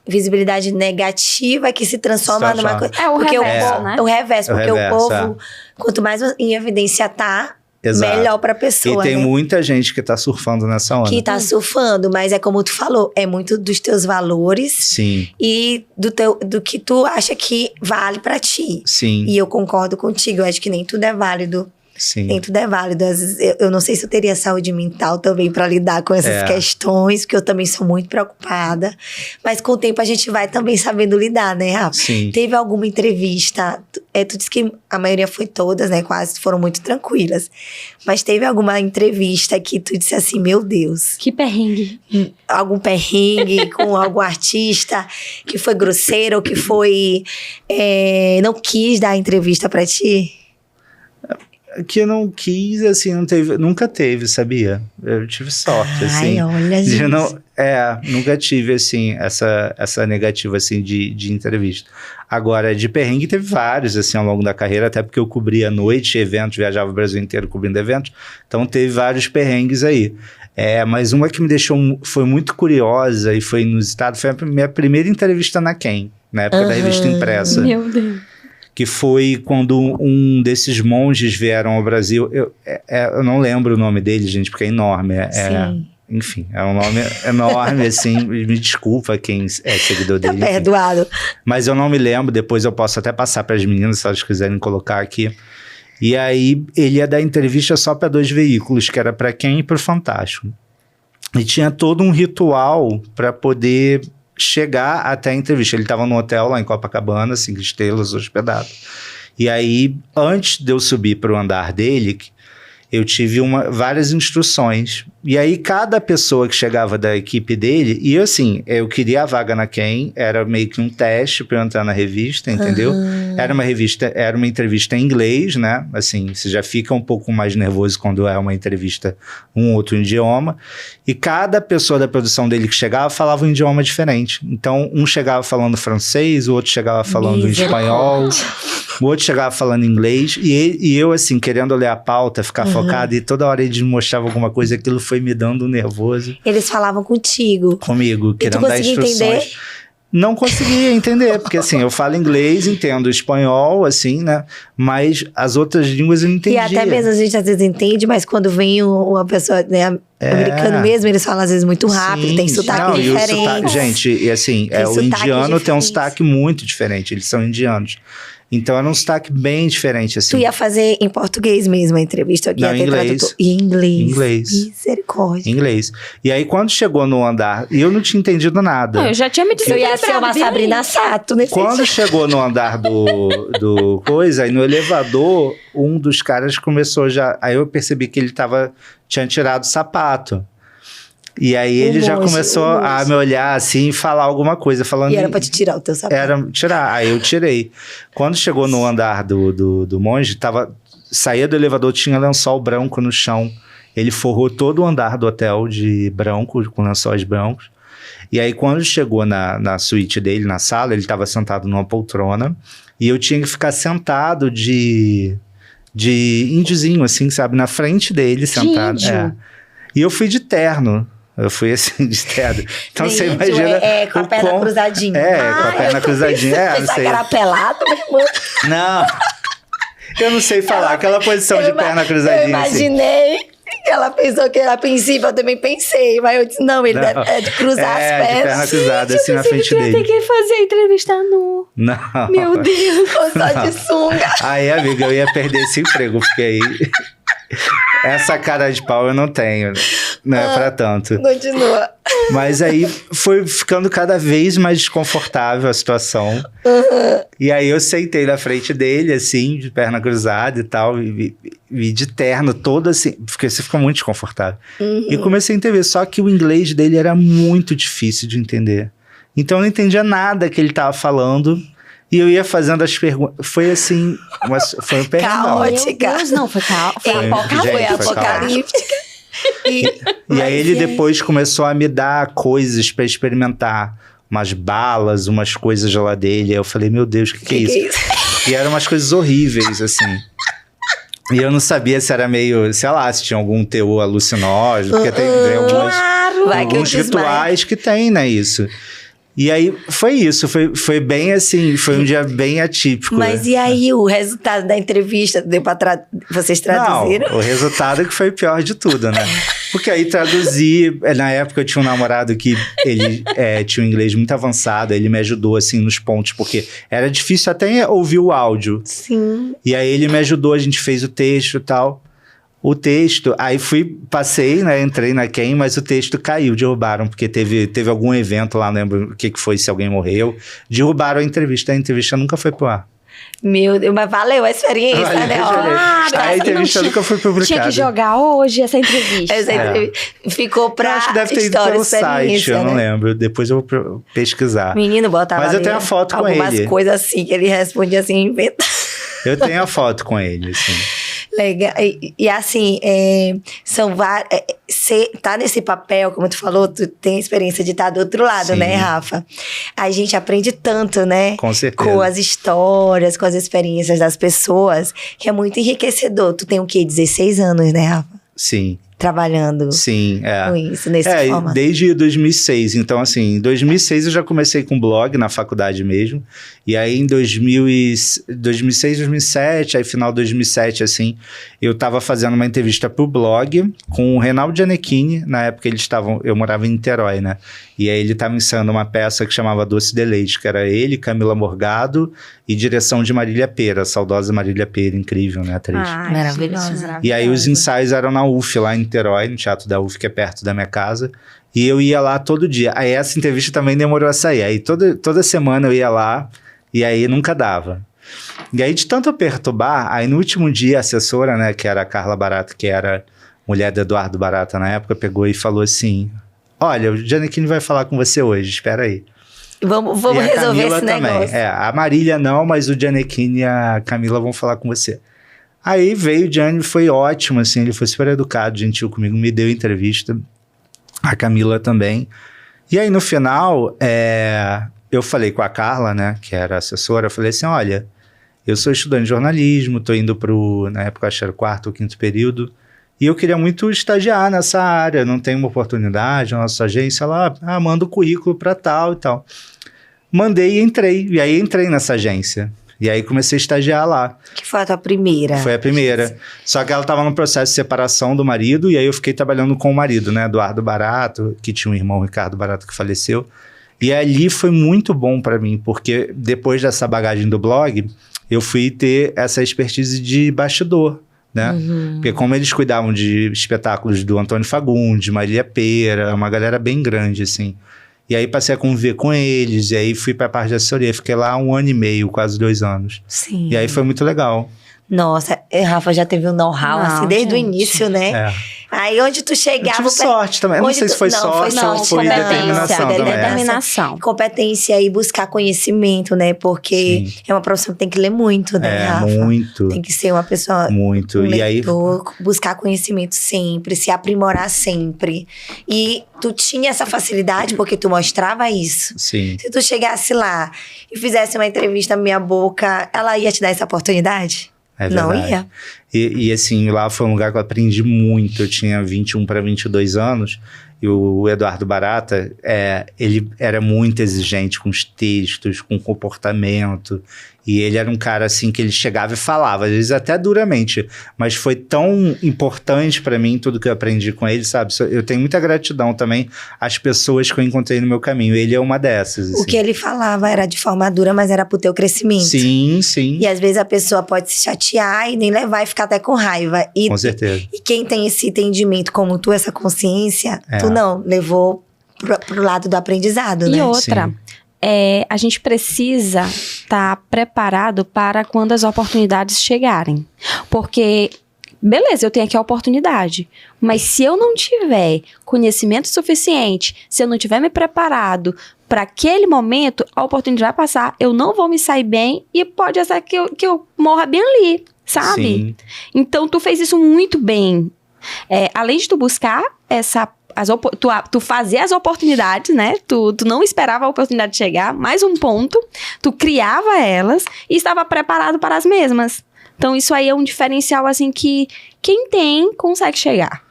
visibilidade negativa que se transforma numa coisa. O reverso, né? O reverso, porque o povo, quanto mais em evidência tá, melhor pra pessoa. E tem né? muita gente que tá surfando nessa onda. Que tá surfando, mas é como tu falou, é muito dos teus valores. Sim. E do que tu acha que vale pra ti. Sim. E eu concordo contigo, eu acho que nem tudo é válido. Sim. Nem tudo é válido. Às vezes, eu não sei se eu teria saúde mental também pra lidar com essas questões, porque eu também sou muito preocupada. Mas com o tempo a gente vai também sabendo lidar, né, Rafa? Sim. Teve alguma entrevista, tu disse que a maioria foi todas, né? Quase foram muito tranquilas. Mas teve alguma entrevista que tu disse assim, meu Deus. Que perrengue. Algum perrengue com algum artista que foi grosseiro ou que foi... não quis dar entrevista pra ti? Que eu não quis, assim, nunca teve, sabia? Eu tive sorte, assim. Ai, olha, gente. Nunca tive, assim, essa negativa, assim, de entrevista. Agora, de perrengue teve vários, assim, ao longo da carreira, até porque eu cobria à noite eventos, viajava o Brasil inteiro cobrindo eventos, então teve vários perrengues aí. Mas uma que me foi muito curiosa e foi inusitada, foi a minha primeira entrevista na Quem, na época da revista impressa. Meu Deus. Que foi quando um desses monges vieram ao Brasil. Eu não lembro o nome dele, gente, porque é enorme. Enfim, é um nome enorme, assim. Me desculpa quem é seguidor dele. Tá perdoado. Mas eu não me lembro, depois eu posso até passar para as meninas, se elas quiserem colocar aqui. E aí, ele ia dar entrevista só para 2 veículos, que era para Quem e para o Fantástico. E tinha todo um ritual para poder chegar até a entrevista. Ele estava no hotel lá em Copacabana, 5 estrelas, hospedado. E aí, antes de eu subir para o andar dele, eu tive várias instruções. E aí, cada pessoa que chegava da equipe dele... E assim, eu queria a vaga na Quem, era meio que um teste para eu entrar na revista, entendeu? Era uma entrevista em inglês, né? Assim, você já fica um pouco mais nervoso quando é uma entrevista um outro idioma. E cada pessoa da produção dele que chegava falava um idioma diferente. Então, um chegava falando francês, o outro chegava falando espanhol, o outro chegava falando inglês. E eu, assim, querendo ler a pauta, ficar focado, e toda hora eles mostravam alguma coisa, aquilo foi me dando nervoso. Eles falavam contigo. Comigo, E tu querendo dar conseguia instruções. entender? Não conseguia entender, porque assim, eu falo inglês, entendo espanhol, assim, né? Mas as outras línguas eu não entendia. E até mesmo a gente às vezes entende, mas quando vem uma pessoa, né, americano mesmo, eles falam às vezes muito rápido, tem sotaque diferente. Gente, e assim, o indiano tem um sotaque muito diferente, eles são indianos. Então era um sotaque bem diferente, assim. Tu ia fazer em português mesmo a entrevista? Não, em inglês. E em inglês? Inglês. Misericórdia. Inglês. E aí quando chegou no andar, e eu não tinha entendido nada. Eu já tinha me dito Eu ia ser uma Sabrina Sato nesse Quando chegou no andar do coisa, aí no elevador, um dos caras começou já... Aí eu percebi que ele tinha tirado o sapato. E aí ele já começou a me olhar assim e falar alguma coisa. Falando, e era pra te tirar o teu sapato. Era tirar. Aí eu tirei. Quando chegou no andar do monge, saía do elevador, tinha lençol branco no chão. Ele forrou todo o andar do hotel de branco, com lençóis brancos. E aí quando chegou na suíte dele, na sala, ele estava sentado numa poltrona. E eu tinha que ficar sentado de índiozinho, assim, sabe? Na frente dele, sentado. E eu fui de terno. Eu fui assim, de terno. Então você imagina. Com a perna cruzadinha. Com a perna cruzadinha. Pensar que era pelado, meu irmão. Não. Eu não sei falar. Aquela posição de perna cruzadinha. Eu imaginei. Assim. Ela pensou que era a princípio, eu também pensei. Mas eu disse, não, ele é de cruzar as pernas. De perna cruzada, assim, na frente dele. Tem que fazer entrevista nu. Não. Meu Deus. Ou só de sunga. Aí, amiga, eu ia perder esse emprego, porque aí... Essa cara de pau eu não tenho, não é pra tanto. Continua. Mas aí foi ficando cada vez mais desconfortável a situação. E aí eu sentei na frente dele, assim, de perna cruzada e tal, e de terno, todo assim, porque você fica muito desconfortável. E comecei a entender, só que o inglês dele era muito difícil de entender. Então eu não entendia nada que ele tava falando. E eu ia fazendo as perguntas. Foi assim. Foi um perdão. Caótica. Deus, não, foi apocalíptica. E aí ele depois começou a me dar coisas pra experimentar. Umas balas, umas coisas lá dele. Aí eu falei, meu Deus, o que é isso? E eram umas coisas horríveis, assim. E eu não sabia se era meio, sei lá, se tinha algum teor alucinógeno. Porque tem alguns rituais que tem, né, isso. E aí, foi isso, foi bem assim, foi um dia bem atípico. Mas e aí, o resultado da entrevista, deu pra vocês traduziram? Não, o resultado que foi o pior de tudo, né? Porque aí traduzi, na época eu tinha um namorado que ele tinha um inglês muito avançado, ele me ajudou assim nos pontos, porque era difícil até ouvir o áudio. Sim. E aí ele me ajudou, a gente fez o texto e tal. O texto, aí passei, né, entrei na Ken, mas o texto caiu, derrubaram, porque teve algum evento lá, não lembro o que foi, se alguém morreu, derrubaram a entrevista nunca foi pro ar. Meu Deus, mas valeu a experiência, né? A entrevista nunca foi publicada. Tinha que jogar hoje essa entrevista. Ficou pra eu acho que deve ter ido pelo site, eu não lembro, depois eu vou pesquisar. Menino, botava mas eu tenho a foto com ele. Algumas coisas assim, que ele respondia assim, inventa. Eu tenho a foto com ele, assim. Legal. E assim, são vários. Você tá nesse papel, como tu falou, tu tem a experiência de estar do outro lado, né, Rafa? A gente aprende tanto, né? Com certeza. Com as histórias, com as experiências das pessoas, que é muito enriquecedor. Tu tem o quê? 16 anos, né, Rafa? Sim. Trabalhando com isso, nesse formato. Desde 2006. Então, assim, em 2006 eu já comecei com blog na faculdade mesmo. E aí, em 2006, 2007, aí final de 2007, assim, eu tava fazendo uma entrevista pro blog com o Reinaldo Gianecchini. Na época, eu morava em Niterói, né? E aí, ele tava ensaiando uma peça que chamava Doce de Leite, que era ele, Camila Morgado e direção de Marília Pêra, a saudosa Marília Pêra, incrível, né, atriz? Maravilhosa. E aí, os ensaios eram na UF, lá em Niterói, no Teatro da UF, que é perto da minha casa. E eu ia lá todo dia. Aí essa entrevista também demorou a sair. Aí toda semana eu ia lá e aí nunca dava. E aí de tanto eu perturbar, aí no último dia a assessora, né, que era a Carla Barata, que era mulher do Eduardo Barata na época, pegou e falou assim, olha, o Gianecchini vai falar com você hoje, espera aí. Vamos resolver esse negócio. A Marília não, mas o Gianecchini e a Camila vão falar com você. Aí veio o Gianni, foi ótimo, assim, ele foi super educado, gentil comigo, me deu entrevista, a Camila também. E aí no final, eu falei com a Carla, né, que era a assessora, eu falei assim, olha, eu sou estudante de jornalismo, tô indo na época acho que era o 4º ou 5º período, e eu queria muito estagiar nessa área, não tem uma oportunidade na nossa agência, ela manda o currículo para tal e tal. mandei e entrei. E aí entrei nessa agência. E aí comecei a estagiar lá. Que foi a tua primeira. Foi a primeira. Só que ela estava no processo de separação do marido, e aí eu fiquei trabalhando com o marido, né? Eduardo Barato, que tinha um irmão, Ricardo Barato, que faleceu. E ali foi muito bom para mim, porque depois dessa bagagem do blog, eu fui ter essa expertise de bastidor, né? Porque como eles cuidavam de espetáculos do Antônio Fagundes, Marília Pêra, uma galera bem grande, assim. E aí passei a conviver com eles, e aí fui pra parte de assessoria. Fiquei lá 1 ano e meio, quase 2 anos. Sim. E aí foi muito legal. Nossa, Rafa já teve um know-how, assim, desde o início, né? É. Aí onde tu Eu chegava... tive sorte também. Eu não sei se foi sorte ou foi determinação também. Determinação. Competência e buscar conhecimento, né? Porque é uma profissão que tem que ler muito, né, Rafa? Muito. Tem que ser uma pessoa... Muito. Um E aí... leitor, buscar conhecimento sempre, se aprimorar sempre. E tu tinha essa facilidade porque tu mostrava isso. Sim. Se tu chegasse lá e fizesse uma entrevista meia boca, ela ia te dar essa oportunidade? É Não verdade. ia. E assim, lá foi um lugar que eu aprendi muito. Eu tinha 21 para 22 anos. E o Eduardo Barata, ele era muito exigente com os textos, com o comportamento. E ele era um cara assim que ele chegava e falava, às vezes até duramente. Mas foi tão importante para mim tudo que eu aprendi com ele, sabe? Eu tenho muita gratidão também às pessoas que eu encontrei no meu caminho. Ele é uma dessas. Assim. O que ele falava era de forma dura, mas era pro teu crescimento. Sim, sim. E às vezes a pessoa pode se chatear e nem levar e ficar até com raiva. E, com certeza. E quem tem esse entendimento como tu, essa consciência, tu não, levou pro lado do aprendizado, né? E outra, a gente precisa estar preparado para quando as oportunidades chegarem. Porque, beleza, eu tenho aqui a oportunidade, mas se eu não tiver conhecimento suficiente, se eu não tiver me preparado para aquele momento, a oportunidade vai passar, eu não vou me sair bem e pode ser que eu morra bem ali, sabe? Sim. Então, tu fez isso muito bem. Além de tu buscar tu fazer as oportunidades, né? Tu não esperava a oportunidade chegar. Mais um ponto, tu criava elas e estava preparado para as mesmas. Então, isso aí é um diferencial, assim, que quem tem, consegue chegar.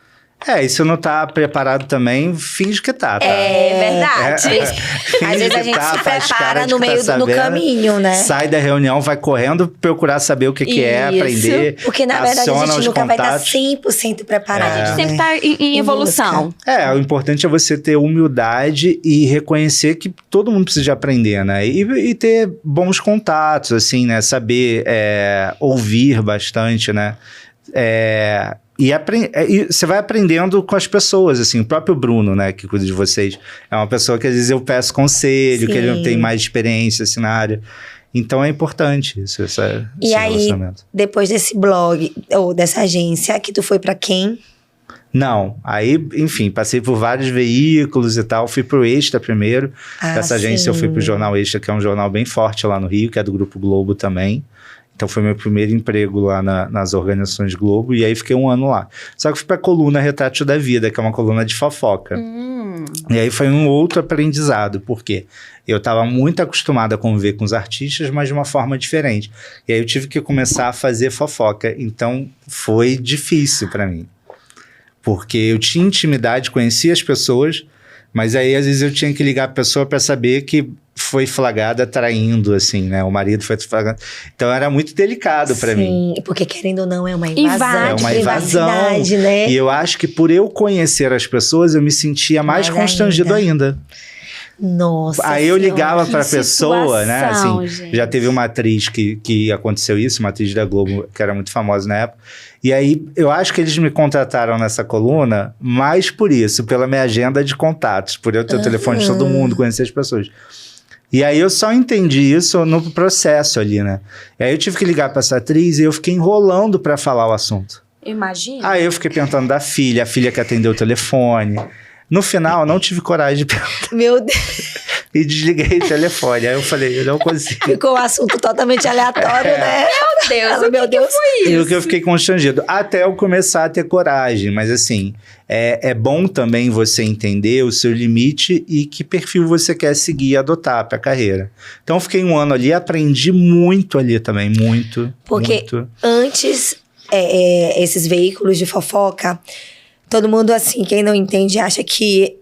E se não tá preparado também, finge que tá. É verdade. Às vezes a gente se prepara no meio do caminho, né? Sai da reunião, vai correndo procurar saber o que é, aprender. Porque, na verdade, a gente nunca vai estar 100% preparado. A gente sempre tá em evolução. O importante é você ter humildade e reconhecer que todo mundo precisa de aprender, né? E ter bons contatos, assim, né? Saber ouvir bastante, né? E você vai aprendendo com as pessoas, assim, o próprio Bruno, né, que cuida de vocês, é uma pessoa que às vezes eu peço conselho, que ele não tem mais experiência assim, na área. Então é importante esse e aí, depois desse blog, ou dessa agência, que tu foi pra quem? Não, aí, enfim, passei por vários veículos e tal, fui pro Extra primeiro, dessa agência eu fui pro Jornal Extra, que é um jornal bem forte lá no Rio, que é do Grupo Globo também. Então foi meu primeiro emprego lá nas organizações Globo, e aí fiquei 1 ano lá. Só que fui pra coluna Retrátil da Vida, que é uma coluna de fofoca. E aí foi um outro aprendizado, porque eu estava muito acostumado a conviver com os artistas, mas de uma forma diferente. E aí eu tive que começar a fazer fofoca, então foi difícil para mim. Porque eu tinha intimidade, conhecia as pessoas, mas aí às vezes eu tinha que ligar a pessoa para saber que foi flagrada traindo, assim, né? O marido foi flagrado. Então era muito delicado para mim. Sim, porque querendo ou não é uma invasão de invasão, privacidade, né? E eu acho que por eu conhecer as pessoas, eu me sentia mais constrangido ainda. Nossa. Aí eu ligava pra pessoa, né? Assim, gente. já teve uma atriz que aconteceu isso, uma atriz da Globo, que era muito famosa na época. E aí, eu acho que eles me contrataram nessa coluna mais por isso, pela minha agenda de contatos, por eu ter o telefone de todo mundo, conhecer as pessoas. E aí eu só entendi isso no processo ali, né? E aí eu tive que ligar pra essa atriz e eu fiquei enrolando pra falar o assunto. Imagina. Aí eu fiquei perguntando da filha, a filha que atendeu o telefone. No final, eu não tive coragem de perguntar. Meu Deus. E desliguei o telefone. Aí eu falei, eu não consigo. Ficou um assunto totalmente aleatório, né? Meu Deus, meu Deus. Foi E isso? o que eu fiquei constrangido. Até eu começar a ter coragem. Mas assim, é bom também você entender o seu limite e que perfil você quer seguir e adotar para a carreira. Então eu fiquei 1 ano ali, aprendi muito ali também. Muito, porque muito. Antes, esses veículos de fofoca, todo mundo assim, quem não entende, acha que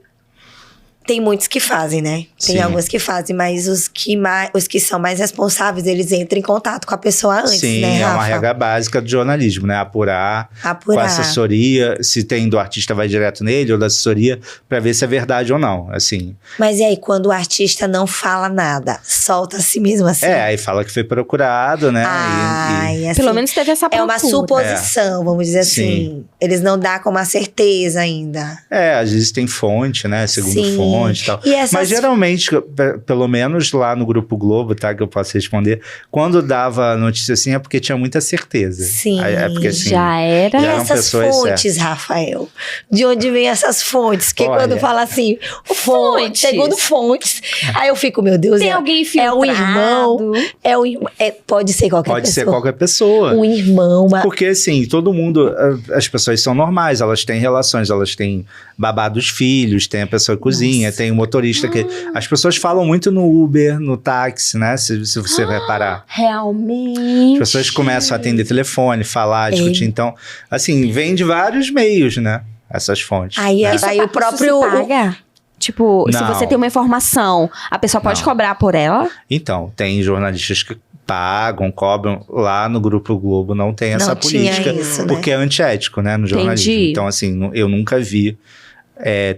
Tem muitos que fazem, né? Tem Sim. alguns que fazem, mas os que são mais responsáveis, eles entram em contato com a pessoa antes, Sim, né, é Rafa? uma regra básica do jornalismo, né? Apurar com a assessoria, se tem do artista vai direto nele ou da assessoria, pra ver se é verdade ou não, assim. Mas e aí, quando o artista não fala nada, solta a si mesmo assim? Aí fala que foi procurado, né? Ai, assim, Pelo menos teve essa procura. é uma suposição, vamos dizer assim. Eles não dão com uma certeza ainda. Às vezes tem fonte, né? Segundo Sim. fonte e tal. E essas... Mas geralmente, pelo menos lá no Grupo Globo, tá? Que eu posso responder, quando dava notícia assim é porque tinha muita certeza. Sim, É porque, assim, já era. E já eram essas pessoas fontes, Rafael? De onde vem essas fontes? Porque Olha, quando fala assim, fontes. segundo fontes, aí eu fico, meu Deus, Tem alguém infiltrado. é um irmão, pode ser qualquer Pode pessoa. ser qualquer pessoa. Um irmão, Porque, assim, todo mundo... As pessoas são normais, elas têm relações, elas têm babá dos filhos, tem a pessoa que cozinha, tem o motorista que... As pessoas falam muito no Uber, no táxi, né? Se você reparar. Realmente. As pessoas começam a atender telefone, falar, discutir. Então, assim, vem de vários meios, né? Essas fontes. Aí, né? aí o próprio... Isso se paga? Tipo, se Não. você tem uma informação, a pessoa pode Não. cobrar por ela? Então, tem jornalistas que pagam, cobram. Lá no Grupo Globo não tem essa Não tinha política. isso, né? Porque é antiético, né? No jornalismo. Entendi. Então, assim, eu nunca vi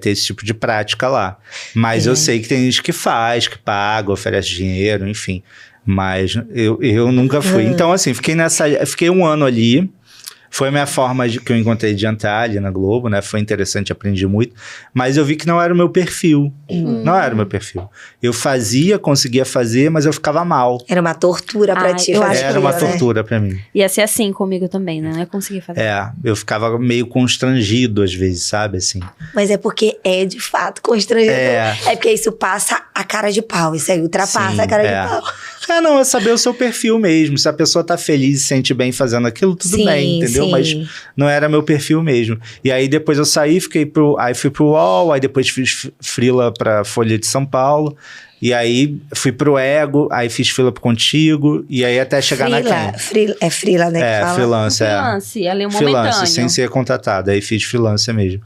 ter esse tipo de prática lá. Mas eu sei que tem gente que faz, que paga, oferece dinheiro, enfim. Mas eu nunca fui. Então, assim, fiquei um ano ali. Foi a minha forma que eu encontrei de entrar ali na Globo, né? Foi interessante, aprendi muito. Mas eu vi que não era o meu perfil. Não era o meu perfil. Eu conseguia fazer, mas eu ficava mal. Era uma tortura pra ti eu fazer acho que Era uma aquilo, né? tortura pra mim. Ia ser assim comigo também, né? Não ia conseguir fazer. Eu ficava meio constrangido às vezes, sabe? Assim. Mas é porque é de fato constrangedor. É. É porque isso passa a cara de pau. Isso aí ultrapassa Sim, a cara de pau. Não, é saber o seu perfil mesmo. Se a pessoa tá feliz e se sente bem fazendo aquilo, tudo bem, entendeu? Sim. Mas não era meu perfil mesmo. E aí depois eu saí, aí fui pro UOL, aí depois fiz freela pra Folha de São Paulo. E aí fui pro Ego, aí fiz freela pro Contigo, e aí até chegar na Quem. É freela, né? que fala? Freelance, Freelance, ali é um Freelance, momentâneo. sem ser contratado. Aí fiz freelance mesmo.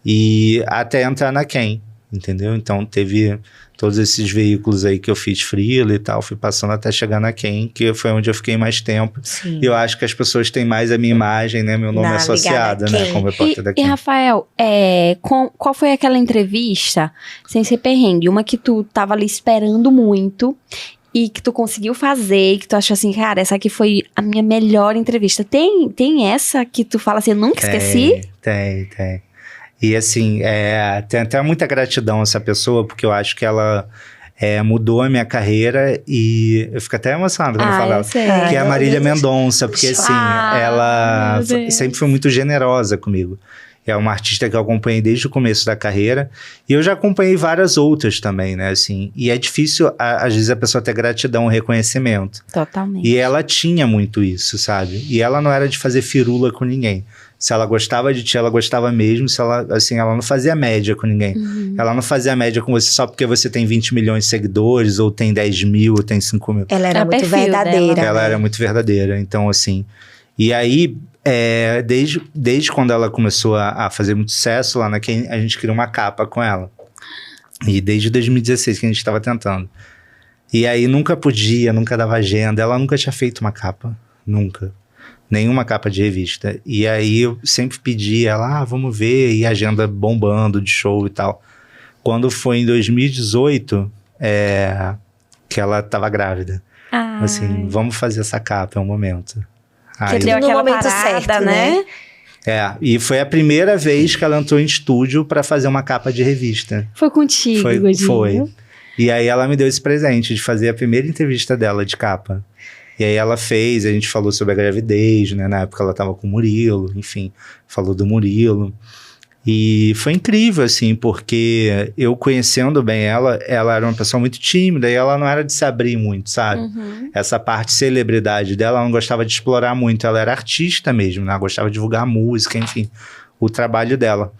E até entrar na Quem, entendeu? Então teve todos esses veículos aí que eu fiz freela e tal, fui passando até chegar na Quem, que foi onde eu fiquei mais tempo. Sim. E eu acho que as pessoas têm mais a minha imagem, né? Meu nome Na associado, Ligada né? Quem. Como repórter da E Quem. Rafael, qual foi aquela entrevista, sem ser perrengue, uma que tu tava ali esperando muito e que tu conseguiu fazer, e que tu achou assim, cara, essa aqui foi a minha melhor entrevista. Tem essa que tu fala assim, eu nunca esqueci? Tem. E assim, tem até muita gratidão a essa pessoa, porque eu acho que ela mudou a minha carreira e eu fico até emocionado quando eu falo eu ela. sei. Que é a meu Marília Deus. Mendonça, porque assim, ela meu Deus. sempre foi muito generosa comigo. É uma artista que eu acompanhei desde o começo da carreira. E eu já acompanhei várias outras também, né? Assim, e é difícil, às vezes, a pessoa ter gratidão, reconhecimento. Totalmente. E ela tinha muito isso, sabe? E ela não era de fazer firula com ninguém. Se ela gostava de ti, ela gostava mesmo. Se ela, assim, ela não fazia média com ninguém. Ela não fazia média com você só porque você tem 20 milhões de seguidores, ou tem 10 mil, ou tem 5 mil. Ela era É o muito perfil verdadeira. dela. Ela né? era muito verdadeira. Então, assim... E aí, desde quando ela começou a fazer muito sucesso lá na Quem, a gente criou uma capa com ela. E desde 2016 que a gente estava tentando. E aí nunca dava agenda. Ela nunca tinha feito uma capa. Nunca. Nenhuma capa de revista. E aí eu sempre pedi ela, vamos ver, e a agenda bombando de show e tal. Quando foi em 2018, que ela estava grávida. Ai. Assim, vamos fazer essa capa, é um momento. Aí, Deu no aquela momento parada, certo, né? e foi a primeira vez que ela entrou em estúdio para fazer uma capa de revista. Foi contigo, Godinho. Foi. E aí ela me deu esse presente de fazer a primeira entrevista dela de capa. E aí ela fez, a gente falou sobre a gravidez, né? Na época ela tava com o Murilo, enfim, falou do Murilo. E foi incrível, assim, porque eu conhecendo bem ela era uma pessoa muito tímida e ela não era de se abrir muito, sabe? Essa parte celebridade dela, ela não gostava de explorar muito, ela era artista mesmo, né? Ela gostava de divulgar música, enfim, o trabalho dela.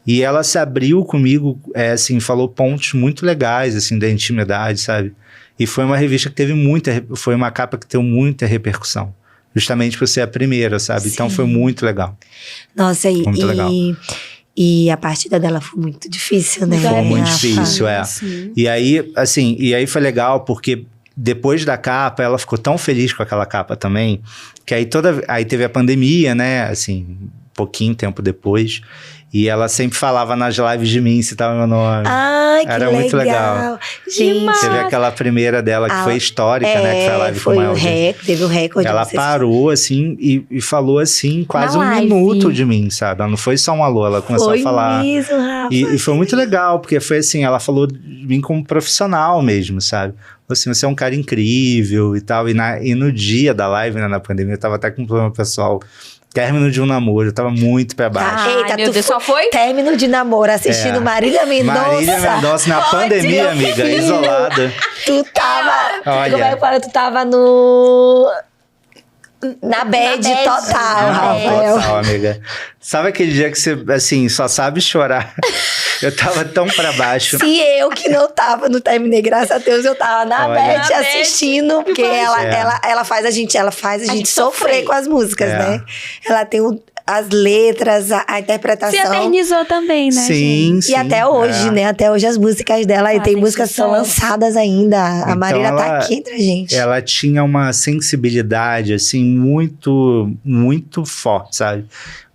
E ela se abriu comigo, assim, falou pontos muito legais, assim, da intimidade, sabe? E foi uma revista que foi uma capa que teve muita repercussão. Justamente por ser a primeira, sabe? Sim. Então foi muito legal. Nossa, Muito legal. E a partida dela foi muito difícil, né? Foi muito Rafa? difícil, é. Sim. E aí foi legal, porque depois da capa, ela ficou tão feliz com aquela capa também, que aí teve a pandemia, né, assim, pouquinho tempo depois, e ela sempre falava nas lives de mim, citava meu nome. Ai, que Era legal. muito legal. Gente, Teve aquela primeira dela que foi histórica, né, que foi a live foi com o ela. teve o recorde. Ela vocês- parou, assim, e falou, assim, quase Na um live. minuto de mim, sabe? Ela não foi só um alô, ela começou Foi a falar. mesmo, Rafa. E foi muito legal, porque foi assim, ela falou de mim como profissional mesmo, sabe? Falou assim, você é um cara incrível e tal. E no dia da live, né, na pandemia, eu tava até com um problema pessoal. Término de um namoro, eu tava muito pra baixo. Ai, Eita, meu tu Deus, só foi? Término de namoro, assistindo Marília Mendonça. Marília Mendonça na pandemia, meu amiga, filho. isolada. Tu tava... Olha. Como é que fala? Tu tava no... Na bad bad. total, Não, Rafael. total, amiga. Sabe aquele dia que você, assim, só sabe chorar? Eu tava tão pra baixo. Se eu que não tava no Terminei, graças a Deus, eu tava na Olha. Beth Na Beth. assistindo, porque ela faz a gente gente sofrer sofrer. com as músicas, É. né? Ela tem as letras, a Se interpretação. eternizou também, né, gente? Sim, E até hoje, né? Até hoje as músicas dela, e tem Fazem músicas que são sucesso. lançadas ainda. A Então Marília tá ela- aqui entre a gente. Ela tinha uma sensibilidade, assim, muito, muito forte, sabe?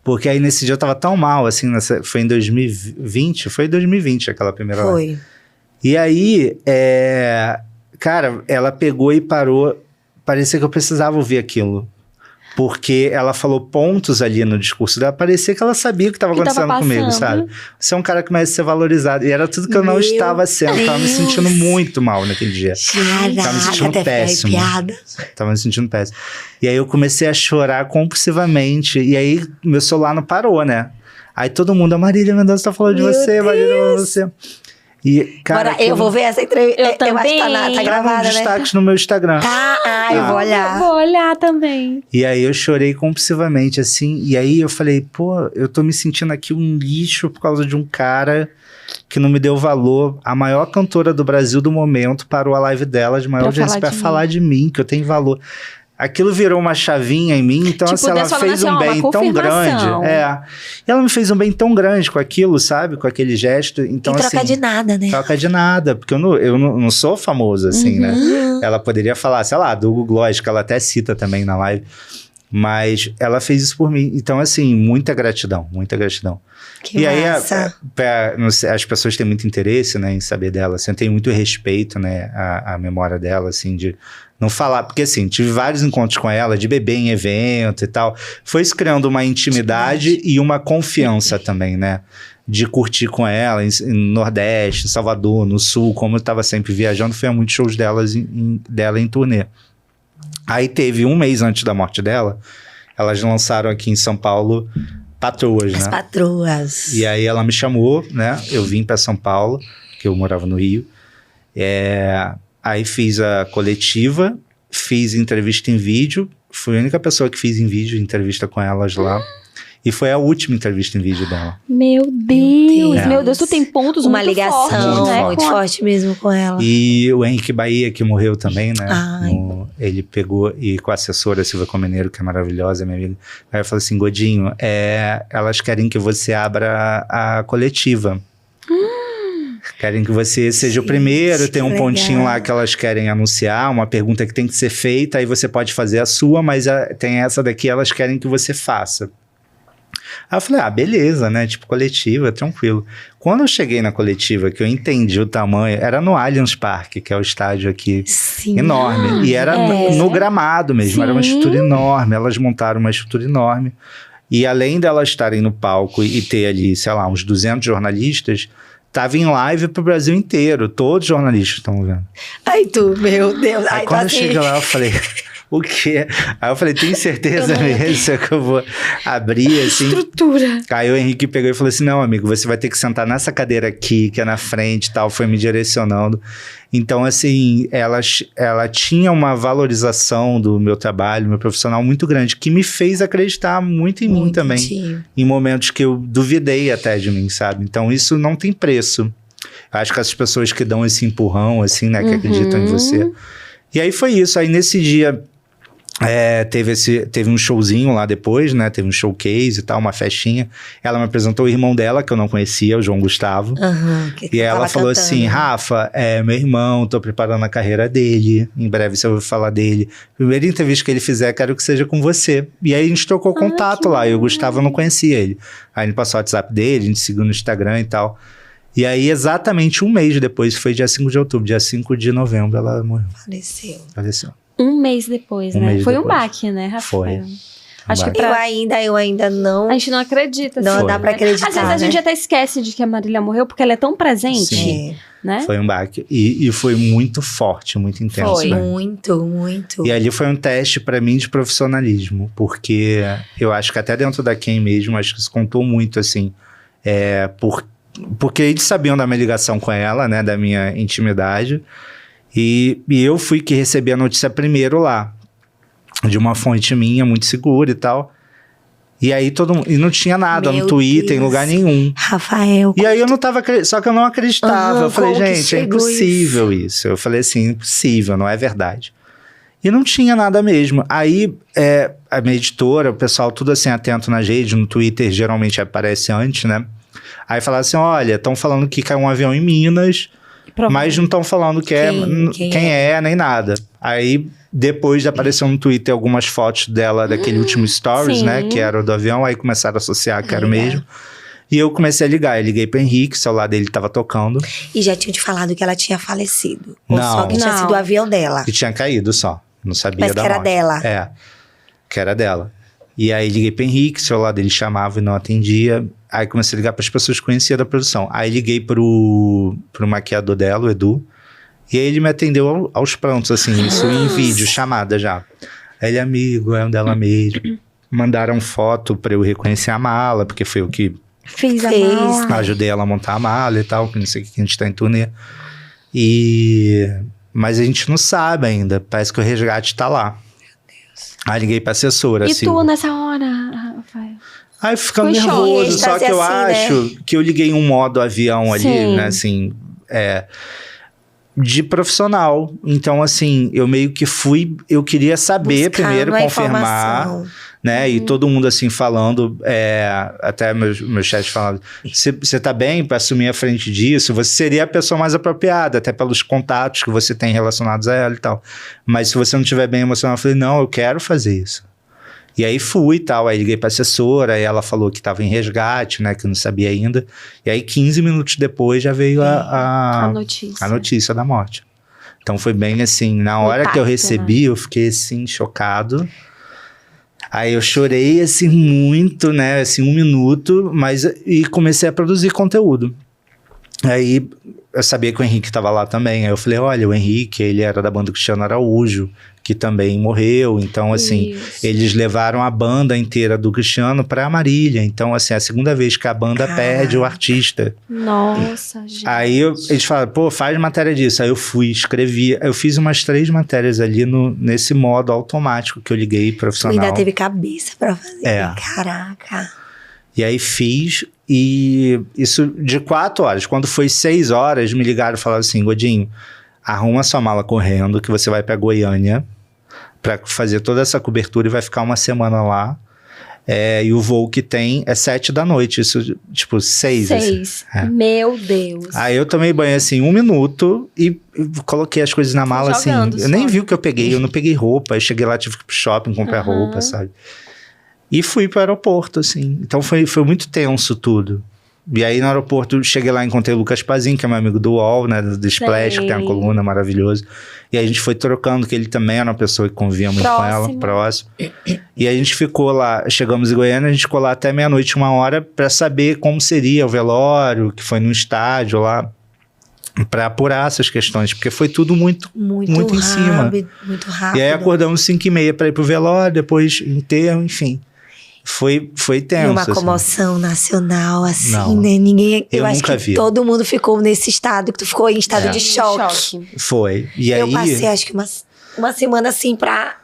Porque aí nesse dia eu tava tão mal, assim, foi em 2020, foi em 2020 aquela primeira live. Foi. E aí, cara, ela pegou e parou, parecia que eu precisava ouvir aquilo. Porque ela falou pontos ali no discurso dela, parecia que ela sabia o que estava Que tava acontecendo comigo, passando. sabe? Você é um cara que merece ser valorizado. E era tudo que eu não Meu estava sendo, eu tava me Deus. sentindo muito mal naquele dia. Tava me Caraca, sentindo até péssimo. fiquei arrepiada. Tava me sentindo péssimo. E aí eu comecei a chorar compulsivamente. E aí meu celular não parou, né? Aí todo mundo, a Marília Mendonça tá falando de Meu você, Marília falando de você. E, cara, Agora, eu vou ver essa entrevista. Eu acho que tá também. tá Tá gravada, né? destaques no meu Instagram. Tá, eu vou Eu olhar. vou olhar também. E aí eu chorei compulsivamente, assim. E aí eu falei, pô, eu tô me sentindo aqui um lixo por causa de um cara que não me deu valor. A maior cantora do Brasil do momento parou a live dela de maior Pra audiência falar pra de falar de mim, que eu tenho valor. Aquilo virou uma chavinha em mim, então Tipo, assim, ela Deus falando fez assim, um ó, uma bem tão grande. confirmação. E ela me fez um bem tão grande com aquilo, sabe? Com aquele gesto. Então, Em troca assim, de nada, né? troca de nada, porque eu não sou famoso assim, né? Uhum. Ela poderia falar, sei lá, do Google Gloss, que ela até cita também na live, mas ela fez isso por mim. Então, assim, muita gratidão, muita gratidão. Que E aí, massa. não sei, as pessoas têm muito interesse, né, em saber dela, assim, eu tenho muito respeito, né, à memória dela, assim, de não falar, porque assim, tive vários encontros com ela, de beber em evento e tal, foi se criando uma intimidade e uma confiança também, né, de curtir com ela em Nordeste, Salvador, no Sul, como eu estava sempre viajando, fui a muitos shows dela em turnê. Aí teve um mês antes da morte dela, elas lançaram aqui em São Paulo Patroas, As né? patroas. E aí ela me chamou, né? Eu vim para São Paulo, que eu morava no Rio. Aí fiz a coletiva, fiz entrevista em vídeo. Fui a única pessoa que fiz em vídeo, entrevista com elas lá. E foi a última entrevista em vídeo dela. Meu Deus, Deus. tu tem pontos Uma muito ligação fortes, né? muito com a- forte mesmo com ela. E o Henrique Bahia, que morreu também, né? Ai. Ele pegou, e com a assessora Silvia Comeneiro, que é maravilhosa, minha amiga. Aí eu falei assim, Godinho, elas querem que você abra a coletiva. Querem que você seja o primeiro, Gente, tem um que pontinho legal. lá que elas querem anunciar, uma pergunta que tem que ser feita, aí você pode fazer a sua, mas tem essa daqui, elas querem que você faça. Aí eu falei, beleza, né? Tipo, coletiva, tranquilo. Quando eu cheguei na coletiva, que eu entendi o tamanho, era no Allianz Parque, que é o estádio aqui Sim. enorme. E era no gramado mesmo, era uma Sim. estrutura enorme. Elas montaram uma estrutura enorme. E além delas estarem no palco e ter ali, sei lá, uns 200 jornalistas, tava em live pro Brasil inteiro. Todos os jornalistas estão vendo. Ai, tu, meu Deus. Aí Ai, quando eu assim, cheguei lá, eu falei... O quê? Aí eu falei, tem certeza mesmo que eu vou abrir, assim? Estrutura. Aí o Henrique pegou e falou assim, não, amigo, você vai ter que sentar nessa cadeira aqui, que é na frente e tal, foi me direcionando. Então, assim, ela tinha uma valorização do meu trabalho, meu profissional muito grande, que me fez acreditar muito em mim também. tio. Em momentos que eu duvidei até de mim, sabe? Então, isso não tem preço. Acho que as pessoas que dão esse empurrão, assim, né, que acreditam em você. E aí foi isso. Aí nesse dia... Teve um showzinho lá depois, né? Teve um showcase e tal, uma festinha. Ela me apresentou o irmão dela, que eu não conhecia, o João Gustavo. Que E ela falou cantando. assim, Rafa, meu irmão, tô preparando a carreira dele. Em breve você vai falar dele. Primeira entrevista que ele fizer, quero que seja com você. E aí a gente trocou contato lá. E o Gustavo eu não conhecia ele. Aí ele passou o WhatsApp dele, a gente seguiu no Instagram e tal. E aí, exatamente um mês depois, foi dia 5 de outubro, dia 5 de novembro, ela morreu. Faleceu. Um mês depois, né? Foi um baque, né, Rafael? Foi. Acho que Eu ainda não... A gente não acredita. Não assim, dá pra né? acreditar, Às vezes a gente até esquece de que a Marília morreu, porque ela é tão presente, Sim. né? Foi um baque. E foi muito forte, muito intenso. Foi. Né? Muito. E ali foi um teste pra mim de profissionalismo, porque eu acho que até dentro da Quem mesmo, acho que isso contou muito, assim, porque eles sabiam da minha ligação com ela, né, da minha intimidade, e eu fui que recebi a notícia primeiro lá, de uma fonte minha, muito segura e tal. E aí e não tinha nada no Twitter, Deus. em lugar nenhum. Rafael. E aí eu não tava, só que eu não acreditava. Eu falei, como que gente, é chegou impossível isso. Eu falei assim, impossível, não é verdade. E não tinha nada mesmo. Aí a minha editora, o pessoal tudo assim atento na rede, no Twitter geralmente aparece antes, né? Aí falaram assim, olha, estão falando que caiu um avião em Minas, mas não estão falando quem é, nem nada. Aí depois apareceu no Twitter algumas fotos dela daquele último stories, sim. né? Que era o do avião, aí começaram a associar que era o mesmo. E eu comecei a ligar. Eu liguei pro Henrique, o celular dele tava tocando. E já tinham te falado que ela tinha falecido. Ou Não. só que tinha sido o avião dela. E tinha caído só. Não sabia Mas da que era morte. dela. Que era dela. E aí liguei pro Henrique, o celular dele chamava e não atendia. Aí comecei a ligar pras pessoas que conheciam da produção. Aí liguei pro maquiador dela, o Edu. E aí ele me atendeu aos prontos, assim, isso em vídeo, chamada já. Aí ele, amigo, é um dela mesmo. Mandaram foto pra eu reconhecer a mala, porque foi o que Fez a mala. ajudei ela a montar a mala e tal, que não sei o que a gente tá em turnê. Mas a gente não sabe ainda, parece que o resgate tá lá. Aí liguei pra assessora, E assim. tu nessa hora, Rafael? Aí ficando Foi nervoso, choque. só que eu Assim, acho que eu liguei em um modo avião ali, Sim. né, assim, de profissional. Então, assim, eu meio que eu queria saber Buscando primeiro, a confirmar, informação. né, e todo mundo assim falando, até meu chefe falando, você tá bem para assumir a frente disso? Você seria a pessoa mais apropriada, até pelos contatos que você tem relacionados a ela e tal. Mas se você não estiver bem emocional, eu falei, não, eu quero fazer isso. E aí fui e tal, aí liguei pra assessora, aí ela falou que tava em resgate, né, que eu não sabia ainda. E aí 15 minutos depois já veio a notícia da morte. Então foi bem assim, na hora impacto, que eu recebi, eu fiquei assim, chocado. Aí eu chorei assim muito, né, assim 1 minuto, e comecei a produzir conteúdo. Aí eu sabia que o Henrique estava lá também, aí eu falei, olha, o Henrique, ele era da banda Cristiano Araújo, que também morreu, então assim, eles levaram a banda inteira do Cristiano pra Marília, então assim, é a segunda vez que a banda perde o artista. Nossa, gente. Aí eles falaram, pô, faz matéria disso, aí eu fui, escrevi, eu fiz umas 3 matérias ali nesse modo automático que eu liguei profissional. Ainda teve cabeça pra fazer. Caraca. E aí fiz, e isso de 4 horas. Quando foi 6 horas, me ligaram e falaram assim, Godinho, arruma sua mala correndo, que você vai pra Goiânia pra fazer toda essa cobertura e vai ficar 1 semana lá. E o voo que tem é 7 da noite, isso tipo 6. 6. Assim. Meu Deus. Aí eu tomei banho assim 1 minuto e coloquei as coisas na mala assim. Eu nem vi o que eu peguei, eu não peguei roupa. Eu cheguei lá, tive que ir pro shopping comprar roupa, sabe? E fui pro aeroporto, assim. Então foi muito tenso tudo. E aí no aeroporto, cheguei lá e encontrei o Lucas Pazin, que é meu amigo do UOL, né? Do Splash, que tem uma coluna maravilhosa. E aí a gente foi trocando, que ele também era uma pessoa que convivia muito com ela, próximo. E aí a gente ficou lá, chegamos em Goiânia, a gente ficou lá até meia-noite, 1 hora, pra saber como seria o velório, que foi no estádio lá, pra apurar essas questões, porque foi tudo muito em cima. Muito rápido. E aí acordamos 5h30 pra ir pro velório, depois enterro, enfim. Foi tenso. E uma comoção nacional, assim, Não. né? Ninguém. Eu acho nunca que vi. todo mundo ficou nesse estado, que tu ficou em estado de choque. Foi. E Eu aí, passei, acho que uma semana assim pra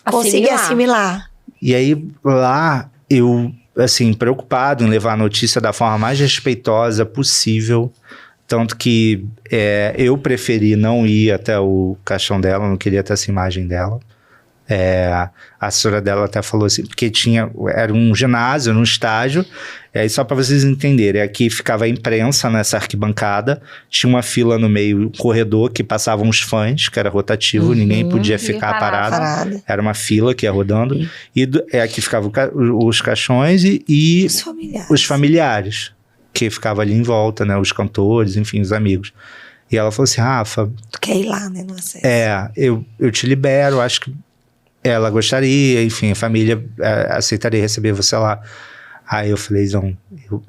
conseguir assimilar. E aí, lá, eu, assim, preocupado em levar a notícia da forma mais respeitosa possível. Tanto que eu preferi não ir até o caixão dela, não queria ter essa imagem dela. A assessora dela até falou assim, porque era um ginásio, num estágio, e aí só para vocês entenderem, aqui ficava a imprensa nessa arquibancada, tinha uma fila no meio, um corredor que passavam os fãs, que era rotativo, ninguém podia ficar parado. Era uma fila que ia rodando, e aqui ficavam os caixões e os familiares, que ficavam ali em volta, né, os cantores, enfim, os amigos. E ela falou assim, Rafa... Tu quer ir lá, né, no acesso? Eu te libero, acho que ela gostaria, enfim, a família aceitaria receber você lá. Aí eu falei, não,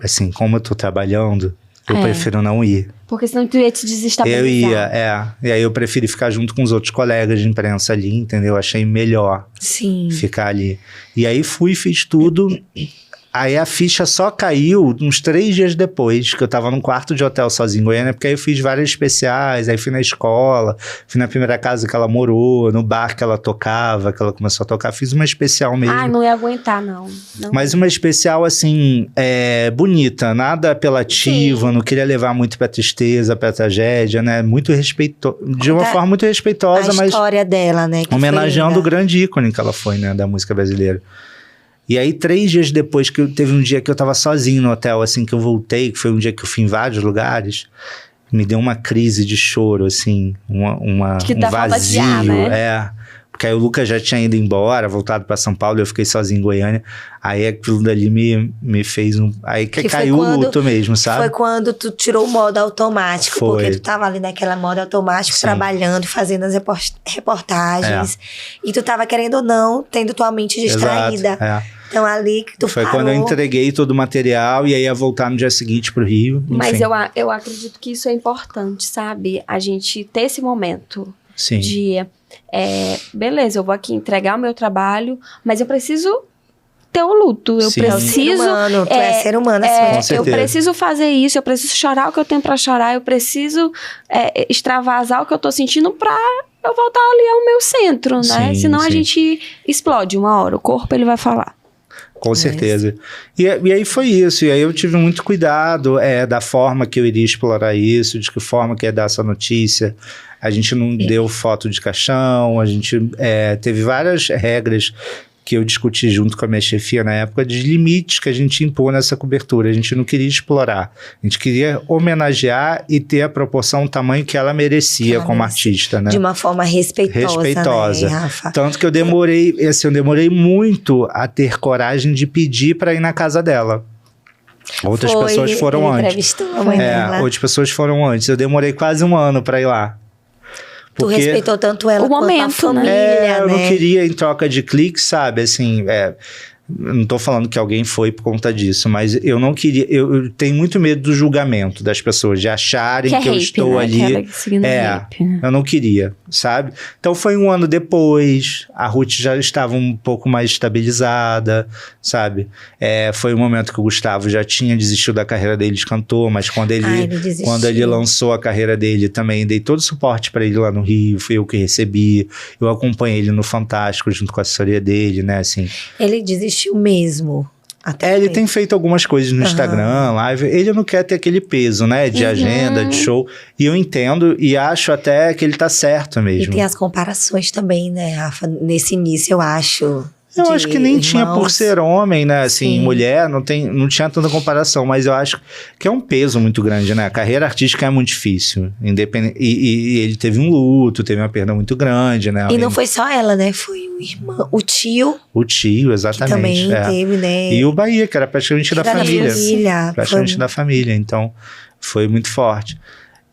assim, como eu tô trabalhando, eu prefiro não ir. Porque senão tu ia te desestabilizar. Eu ia, E aí eu preferi ficar junto com os outros colegas de imprensa ali, entendeu? Achei melhor ficar ali. E aí fiz tudo. Aí a ficha só caiu uns 3 dias depois, que eu tava num quarto de hotel sozinho em Goiânia, porque aí eu fiz várias especiais, aí fui na escola, fui na primeira casa que ela morou, no bar que ela tocava, que ela começou a tocar, fiz uma especial mesmo. Não ia aguentar, não. Mas uma especial, assim, bonita, nada apelativa, não queria levar muito pra tristeza, pra tragédia, né, muito de uma forma muito respeitosa, mas... A história dela, né? Homenageando o grande ícone que ela foi, né, da música brasileira. E aí, 3 dias depois, teve um dia que eu tava sozinho no hotel, assim, que eu voltei, que foi um dia que eu fui em vários lugares, me deu uma crise de choro, assim, um vazio. Ar, né? Porque aí o Lucas já tinha ido embora, voltado pra São Paulo, eu fiquei sozinho em Goiânia. Aí aquilo dali me fez Aí que caiu o luto mesmo, sabe? Foi quando tu tirou o modo automático, porque tu tava ali naquela modo automático, trabalhando, fazendo as reportagens. E tu tava, querendo ou não, tendo tua mente distraída. Exato, Então ali que tu Foi quando eu entreguei todo o material e aí ia voltar no dia seguinte pro Rio. Enfim. Mas eu acredito que isso é importante, sabe? A gente ter esse momento de... beleza, eu vou aqui entregar o meu trabalho, mas eu preciso ter o luto. Eu preciso... Tu é ser humano, eu preciso fazer isso, eu preciso chorar o que eu tenho pra chorar, eu preciso extravasar o que eu tô sentindo pra eu voltar ali ao meu centro, né? Senão a gente explode uma hora, o corpo ele vai falar. Com certeza. E aí foi isso. E aí eu tive muito cuidado da forma que eu iria explorar isso, de que forma que ia dar essa notícia. A gente não deu foto de caixão, a gente teve várias regras que eu discuti junto com a minha chefia na época, de limites que a gente impôs nessa cobertura. A gente não queria explorar. A gente queria homenagear e ter a proporção, o tamanho que ela merecia como artista, né? De uma forma respeitosa. Né, Rafa? Tanto que eu demorei muito a ter coragem de pedir para ir na casa dela. Outras pessoas foram antes. Entrevistou a mãe dela. Outras pessoas foram antes. Eu demorei quase 1 ano para ir lá. Tu respeitou tanto ela quanto a família, né? Eu não queria em troca de clique, sabe? Assim, não tô falando que alguém foi por conta disso, mas eu não queria... Eu tenho muito medo do julgamento das pessoas, de acharem que eu estou ali... Eu não queria, sabe? Então foi 1 ano depois, a Ruth já estava um pouco mais estabilizada, sabe? Foi o momento que o Gustavo já tinha desistido da carreira dele de cantor, mas quando ele lançou a carreira dele, também dei todo o suporte para ele lá no Rio, fui eu que recebi, eu acompanhei ele no Fantástico junto com a assessoria dele, né, assim... Ele desistiu mesmo. Ele tem feito algumas coisas no Instagram, live. Ele não quer ter aquele peso, né? De agenda, de show. E eu entendo e acho até que ele tá certo mesmo. E tem as comparações também, né, Rafa? Nesse início, eu acho... Eu acho que nem tinha por ser homem, né? Assim, mulher, não tinha tanta comparação. Mas eu acho que é um peso muito grande, né? A carreira artística é muito difícil. E ele teve um luto, teve uma perda muito grande, né? E não foi só ela, né? Foi o irmão, o tio. O tio, exatamente. Que também teve, né? E o Bahia, que era praticamente da família. Praticamente da família. Então, foi muito forte.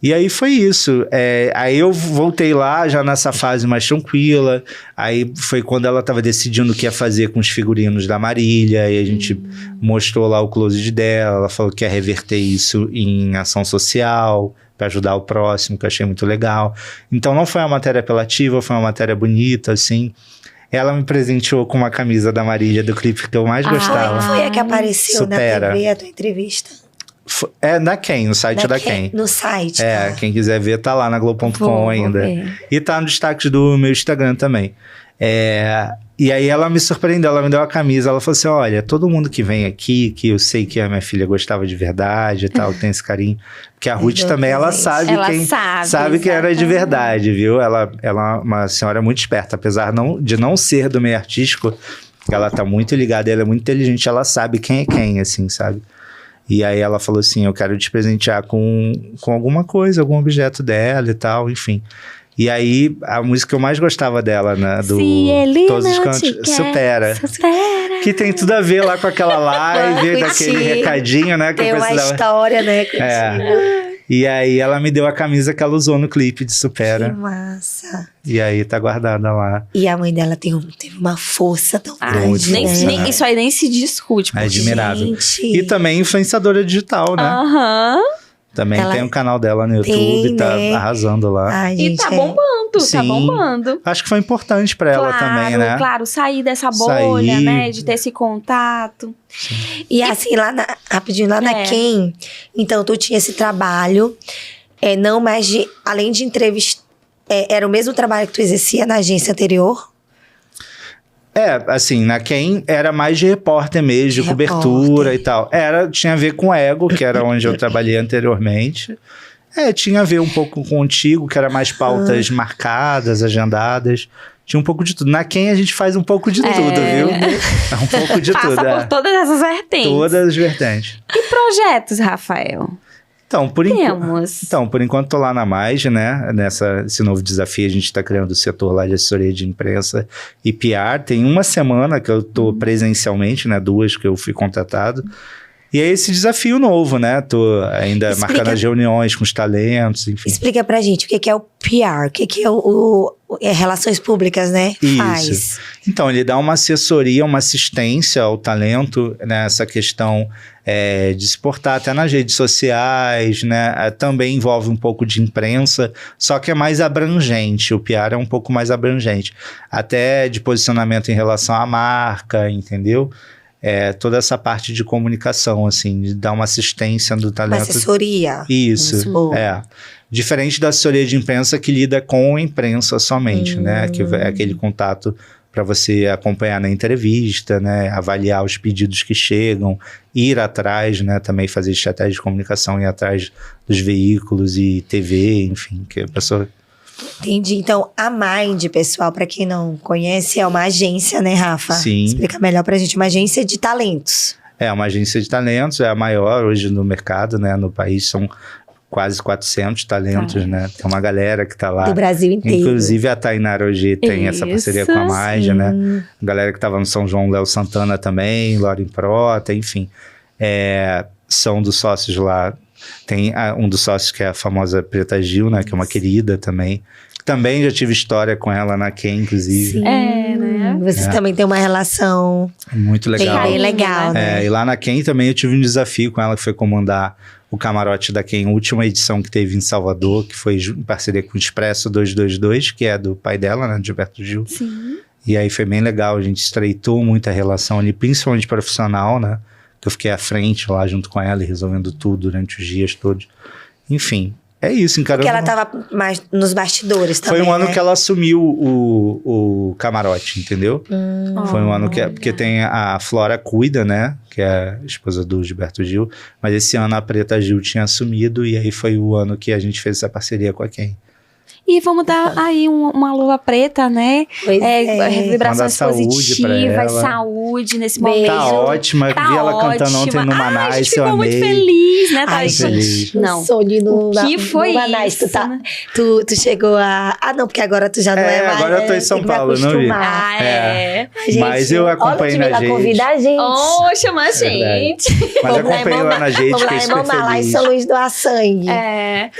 E aí foi isso. Aí eu voltei lá, já nessa fase mais tranquila. Aí foi quando ela estava decidindo o que ia fazer com os figurinos da Marília. E a gente mostrou lá o closet dela. Ela falou que ia reverter isso em ação social, para ajudar o próximo, que eu achei muito legal. Então não foi uma matéria apelativa, foi uma matéria bonita, assim. Ela me presenteou com uma camisa da Marília, do clipe que eu mais gostava. Foi a que apareceu na TV, a tua entrevista? Da Quem, no site da Quem. No site, quem quiser ver, tá lá na Globo.com ainda. E tá no destaque do meu Instagram também. E aí ela me surpreendeu, ela me deu a camisa, ela falou assim, olha, todo mundo que vem aqui, que eu sei que a minha filha gostava de verdade e tal, que tem esse carinho, porque a Ruth também, ela sabe que era de verdade, viu? Ela é uma senhora muito esperta, apesar de não ser do meio artístico, ela tá muito ligada, ela é muito inteligente, ela sabe quem é quem, assim, sabe? E aí ela falou assim, eu quero te presentear com alguma coisa, algum objeto dela e tal, enfim. E aí, a música que eu mais gostava dela, né? Do Todos os Cantos, Supera. Que tem tudo a ver lá com aquela live, daquele recadinho, né? Que tem uma história, né? E aí, ela me deu a camisa que ela usou no clipe de Supera. Que massa. E aí, tá guardada lá. E a mãe dela teve uma força tão grande, né? Isso aí nem se discute. É admirável. Gente. E também influenciadora digital, né? Também ela tem um canal dela no YouTube, tá arrasando lá. Ai, gente, e tá bombando, Sim. tá bombando. Acho que foi importante pra ela também, né? Claro, sair dessa bolha, né? De ter esse contato. Sim. E assim, rapidinho, lá na Quem, então tu tinha esse trabalho, não mais além de entrevista, era o mesmo trabalho que tu exercia na agência anterior? Assim, na Quem era mais de repórter mesmo, de cobertura e tal. Tinha a ver com Ego, que era onde eu trabalhei anteriormente. Tinha a ver um pouco contigo, que era mais pautas marcadas, agendadas. Tinha um pouco de tudo. Na Quem a gente faz um pouco de tudo, viu? Um pouco de tudo. Passa por todas essas vertentes. Todas as vertentes. E projetos, Rafael? Então, por enquanto tô lá na Mais, né? Esse novo desafio, a gente tá criando o setor lá de assessoria de imprensa e PR. Tem uma semana que eu tô presencialmente, né? 2 que eu fui contratado. E é esse desafio novo, né? Tô ainda marcando as reuniões com os talentos, enfim. Explica pra gente o que é o PR, o que é Relações Públicas, né? Isso. Então, ele dá uma assessoria, uma assistência ao talento nessa questão de se portar até nas redes sociais, né? Também envolve um pouco de imprensa, só que é mais abrangente. O PR é um pouco mais abrangente. Até de posicionamento em relação à marca, entendeu? Toda essa parte de comunicação, assim, de dar uma assistência do talento. Uma assessoria. Isso, Diferente da assessoria de imprensa que lida com a imprensa somente, né? Que é aquele contato para você acompanhar na entrevista, né? Avaliar os pedidos que chegam, ir atrás, né? Também fazer estratégia de comunicação, ir atrás dos veículos e TV, enfim, que a pessoa... Entendi. Então, a Mind, pessoal, para quem não conhece, é uma agência, né, Rafa? Sim. Explica melhor pra gente. Uma agência de talentos. Uma agência de talentos, é a maior hoje no mercado, né? No país são quase 400 talentos, né? Tem uma galera que tá lá. Do Brasil inteiro. Inclusive a Tainara hoje tem essa parceria com a Maja, né? A galera que tava no São João, Léo Santana também, Lauren Prota, enfim. São dos sócios lá. Tem um dos sócios que é a famosa Preta Gil, né? Que é uma querida também. Também já tive história com ela na Quem, inclusive. Sim. Né? Vocês também têm uma relação... Muito legal. Bem legal, né? E lá na Quem também eu tive um desafio com ela, que foi comandar o camarote da Quem, a última edição que teve em Salvador, que foi em parceria com o Expresso 222, que é do pai dela, né? Gilberto Gil. Sim. E aí foi bem legal, a gente estreitou muita relação ali, principalmente profissional, né? Que eu fiquei à frente lá junto com ela e resolvendo tudo durante os dias todos. Enfim, é isso, encarando. Porque ela tava mais nos bastidores também, foi um ano né? que ela assumiu o camarote, entendeu? Foi um ano que... Porque tem a Flora Cuida, né? Que é a esposa do Gilberto Gil. Mas esse ano a Preta Gil tinha assumido e aí foi o ano que a gente fez essa parceria com a Quem. E vamos dar aí uma luva preta, né? Vibrações positivas, saúde nesse momento. Tá ótima. Vi ela cantando ontem no Manais, a gente ficou muito feliz, né? Ai, feliz. Não. O que foi Manais, isso? Tu chegou a... não, porque agora tu já não é mais... agora eu tô em São Paulo, não vi. Gente, mas eu acompanhei na gente. Convida a gente. Chama a gente. Mas acompanhei lá na gente, fiquei super feliz. Lá em São Luís do Açangue.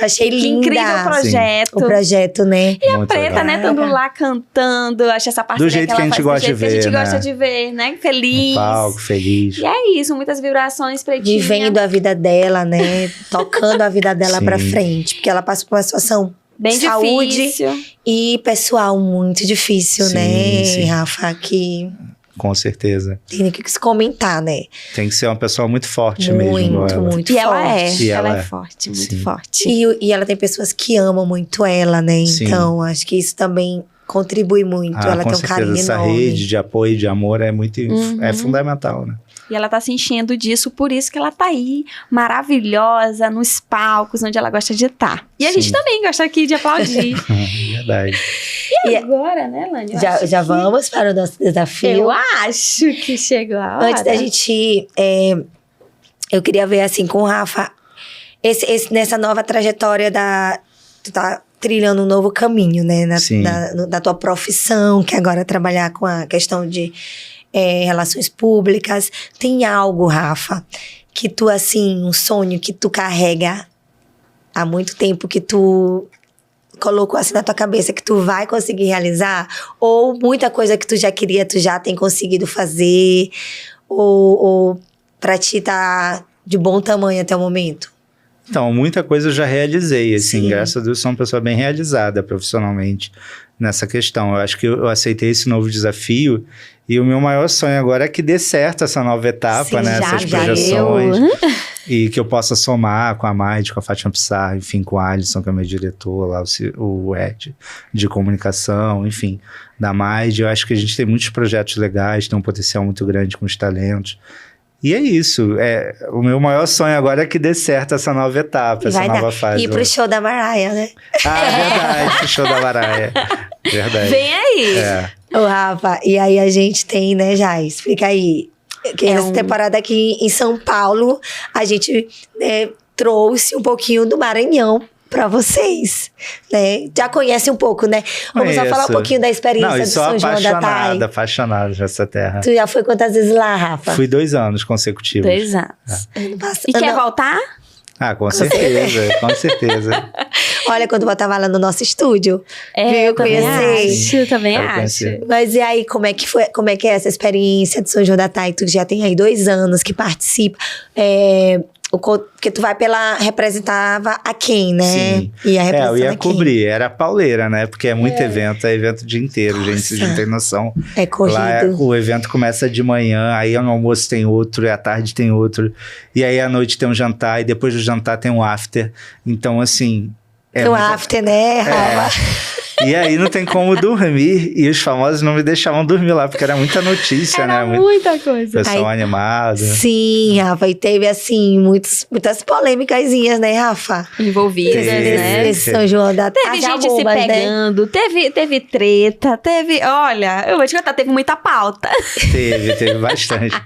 Achei linda. Incrível projeto. O projeto, né? E a Preta, né, estando lá cantando, acho essa parceria do jeito que a gente gosta de ver, que a gente gosta de ver, né? Feliz. No palco, feliz. E é isso, muitas vibrações, Pretinha. Vivendo a vida dela, né? Tocando a vida dela pra frente. Porque ela passa por uma situação bem saúde difícil. E pessoal muito difícil, né, Rafa? Que... Com certeza. Tem que se comentar, né? Tem que ser uma pessoa muito forte mesmo. Muito e forte. Ela é forte, muito forte. E ela tem pessoas que amam muito ela, né? Então, acho que isso também contribui muito. Ela com tem um certeza, carinho essa enorme. rede de apoio, de amor é muito é fundamental, né? E ela tá se enchendo disso, por isso que ela tá aí, maravilhosa, nos palcos, onde ela gosta de estar. E a Sim. gente também gosta aqui de aplaudir. Verdade. E agora, né, Lani? Eu acho Já que- vamos para o nosso desafio. Eu acho que chegou a hora. Antes da gente ir, eu queria ver assim com o Rafa, nessa nova trajetória tu tá trilhando um novo caminho, né? Sim. Da tua profissão, que agora é trabalhar com a questão de relações públicas. Tem algo, Rafa, que tu, assim, um sonho que tu carrega há muito tempo, que tu colocou assim na tua cabeça que tu vai conseguir realizar? Ou muita coisa que tu já queria, tu já tem conseguido fazer? Ou pra ti tá de bom tamanho até o momento? Então, muita coisa eu já realizei, assim, Sim. graças a Deus sou uma pessoa bem realizada profissionalmente nessa questão. Eu acho que eu aceitei esse novo desafio e o meu maior sonho agora é que dê certo essa nova etapa, Sim, né? já Essas deu. projeções. E que eu possa somar com a Maide, com a Fátima Pissarro, enfim, com o Alisson, que é meu diretor lá, o Ed de comunicação, enfim, da Maide. Eu acho que a gente tem muitos projetos legais, tem um potencial muito grande com os talentos. E é isso. O meu maior sonho agora é que dê certo essa nova etapa, essa nova fase. E pro show da Mariah, né? Ah, é verdade, o show da Mariah. Verdade. Vem aí. Ô, Rafa, e aí a gente tem, né, Jai? Explica aí. Que essa temporada aqui em São Paulo, a gente trouxe um pouquinho do Maranhão pra vocês, né? Já conhece um pouco, né? Vamos só falar um pouquinho da experiência do São João da Thay. apaixonado nessa terra. Tu já foi quantas vezes lá, Rafa? Fui 2 anos consecutivos. 2 anos. Ano passado. E quer Não, voltar? Ah, com certeza, com certeza. Olha, quando eu tava lá no nosso estúdio. Eu também conheci. acho, também Quero acho. conhecer. Mas e aí, como é que foi? Como é que é essa experiência de São João da Thay? Tu já tem aí 2 anos que participa. Porque tu vai representava a quem, né? Sim. Ia representar Eu ia a quem? cobrir, era pauleira, né? Porque é muito evento, é evento o dia inteiro, gente, vocês não tem noção. É corrido. Lá o evento começa de manhã, aí no almoço tem outro, e à tarde tem outro. E aí à noite tem um jantar, e depois do jantar tem um after. Então, assim... Tem um after, né, Rafa? E aí não tem como dormir, e os famosos não me deixavam dormir lá, porque era muita notícia, Era né? muita coisa. Pessoal animado. Sim, Rafa. E teve, assim, muitas polêmicasinhas, né, Rafa? Envolvidas, Teve. né? Esse São João da Thay. Teve gente se pegando, teve treta, olha, eu vou te contar, teve muita pauta. Teve bastante.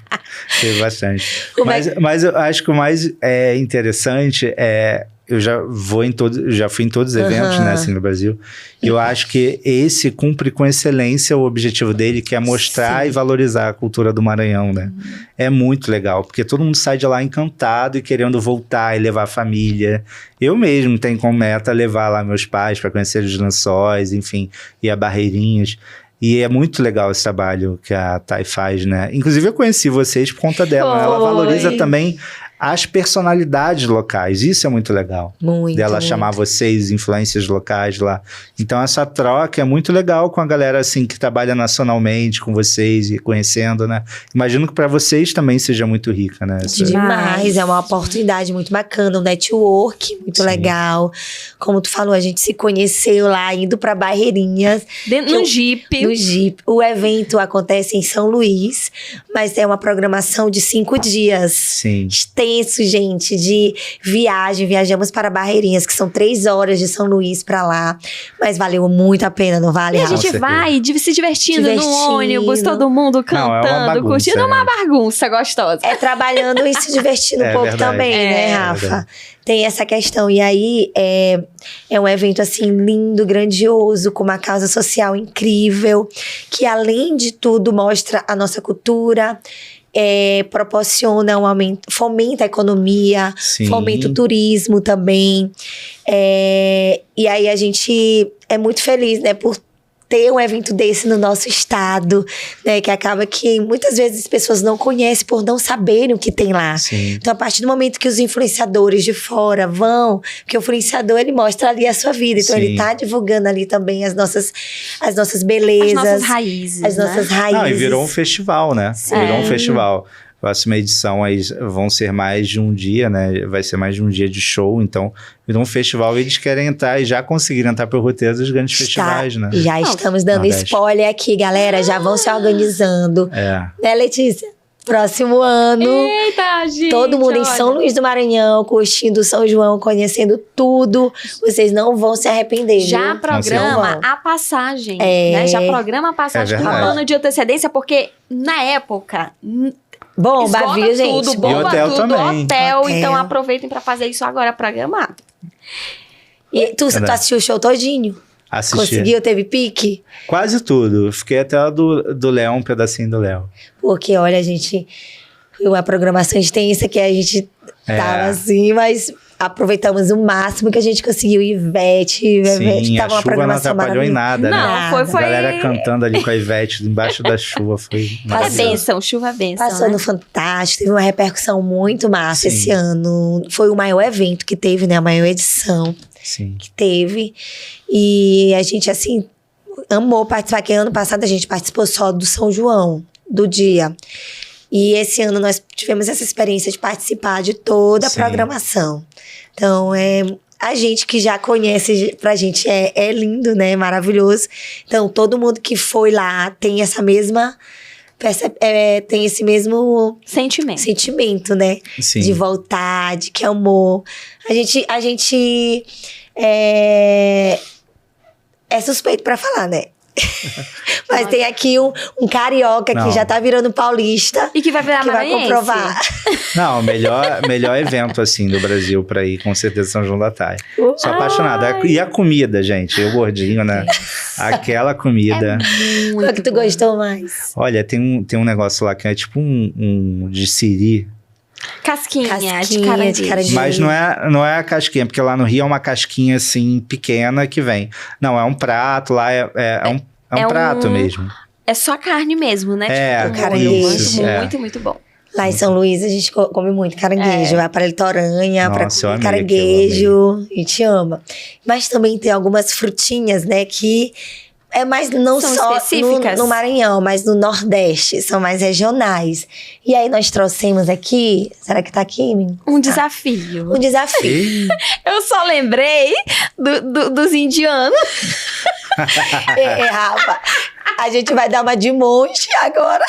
Teve bastante. Como é Mas eu acho que o mais interessante é... Eu já fui em todos os eventos, né, assim, no Brasil. E eu acho que esse cumpre com excelência o objetivo dele, que é mostrar Sim. e valorizar a cultura do Maranhão, né? É muito legal, porque todo mundo sai de lá encantado e querendo voltar e levar a família. Eu mesmo tenho como meta levar lá meus pais para conhecer os Lençóis, enfim, e a Barreirinhas. E é muito legal esse trabalho que a Thay faz, né? Inclusive eu conheci vocês por conta dela. Ela valoriza também as personalidades locais. Isso é muito legal. Muito. Dela muito. chamar vocês, influências locais lá. Então essa troca é muito legal com a galera assim que trabalha nacionalmente com vocês e conhecendo, né? Imagino que para vocês também seja muito rica, né? Demais, é uma oportunidade muito bacana, um network muito legal. Como tu falou, a gente se conheceu lá, indo pra Barreirinhas. No Jeep. No Jeep. O evento acontece em São Luís, mas é uma programação de 5 dias. Sim. Extenso, gente, de viagem. Viajamos para Barreirinhas, que são 3 horas de São Luís pra lá. Mas valeu muito a pena, não vale? E a Rafa? gente vai se divertindo no Divertindo. ônibus, todo mundo Não, é uma cantando, bagunça, curtindo. É uma né? bagunça gostosa. É trabalhando e se divertindo um É pouco verdade. também, né, Rafa? verdade. Tem essa questão. E aí, é um evento, assim, lindo, grandioso, com uma causa social incrível, que, além de tudo, mostra a nossa cultura, proporciona um aumento, fomenta a economia, Sim. fomenta o turismo também. E aí, a gente é muito feliz, né, por ter um evento desse no nosso estado, né? Que acaba que muitas vezes as pessoas não conhecem por não saberem o que tem lá. Sim. Então, a partir do momento que os influenciadores de fora vão, porque o influenciador, ele mostra ali a sua vida. Então, Sim. ele tá divulgando ali também as nossas belezas. As nossas raízes. As nossas raízes. Não, e virou um festival, né? Sim. Virou um festival. Próxima edição aí vão ser mais de um dia, né? Vai ser mais de um dia de show, então virou um festival e eles querem entrar e já conseguiram entrar pro roteiro dos grandes festivais, né? Já estamos dando Nordeste. spoiler aqui, galera. Já vão se organizando. É. Né, Letícia? Próximo ano. Eita, gente! Todo mundo em olha. São Luís do Maranhão, curtindo São João, conhecendo tudo. Vocês não vão se arrepender, Já viu? programa Não. a passagem, É. né? Já programa a passagem É com um verdade. ano de antecedência, porque na época Bomba, esgota viu, gente? tudo, E bomba hotel tudo, também. hotel. Então aproveitem pra fazer isso agora programado. E tu assistiu o show todinho? Assisti. Conseguiu? Teve pique? Quase tudo. Fiquei até a do Léo, um pedacinho do Léo. Porque, olha, a gente... Foi uma programação extensa que a gente tava assim, mas aproveitamos o máximo que a gente conseguiu. Ivete Sim, tava a uma chuva não programação atrapalhou em nada, né? Não, foi... A galera cantando ali com a Ivete embaixo da chuva, foi É maravilhoso. bênção, chuva é bênção, Passou né? no Fantástico, teve uma repercussão muito massa Sim. esse ano. Foi o maior evento que teve, né? A maior edição Sim. que teve. E a gente, assim, amou participar, que ano passado a gente participou só do São João, do dia. E esse ano nós tivemos essa experiência de participar de toda a Sim. programação. Então, a gente que já conhece, pra gente é lindo, né? Maravilhoso. Então, todo mundo que foi lá tem essa mesma... tem esse mesmo Sentimento. sentimento, né? Sim. De vontade, que amor. A gente é suspeito pra falar, né? Mas tem aqui um carioca Não. que já tá virando paulista. E que vai virar Que vai maranhense. comprovar. Não, melhor evento, assim, do Brasil pra ir, com certeza, São João da Taia. Sou apaixonada. E a comida, gente? Eu gordinho, né? Aquela comida. Qual que tu gostou mais? Olha, tem um negócio lá que é tipo um de siri. Casquinha, Casquinha de de caranguejo. caranguejo. Mas não é a casquinha, porque lá no Rio é uma casquinha, assim, pequena que vem. Não, é um prato, lá é um prato mesmo. É só carne mesmo, né? É, tipo, caranguejo. muito, muito bom. Lá em São Luís a gente come muito caranguejo. Vai para Litoranha, para Nossa, eu amei caranguejo. A gente ama. Mas também tem algumas frutinhas, né, que é mais não São só específicas? no Maranhão, mas no Nordeste. São mais regionais. E aí nós trouxemos aqui... Será que tá aqui, menino? Um desafio. Um desafio. Ih, Eu só lembrei dos indianos. Rafa, a gente vai dar uma de monte agora.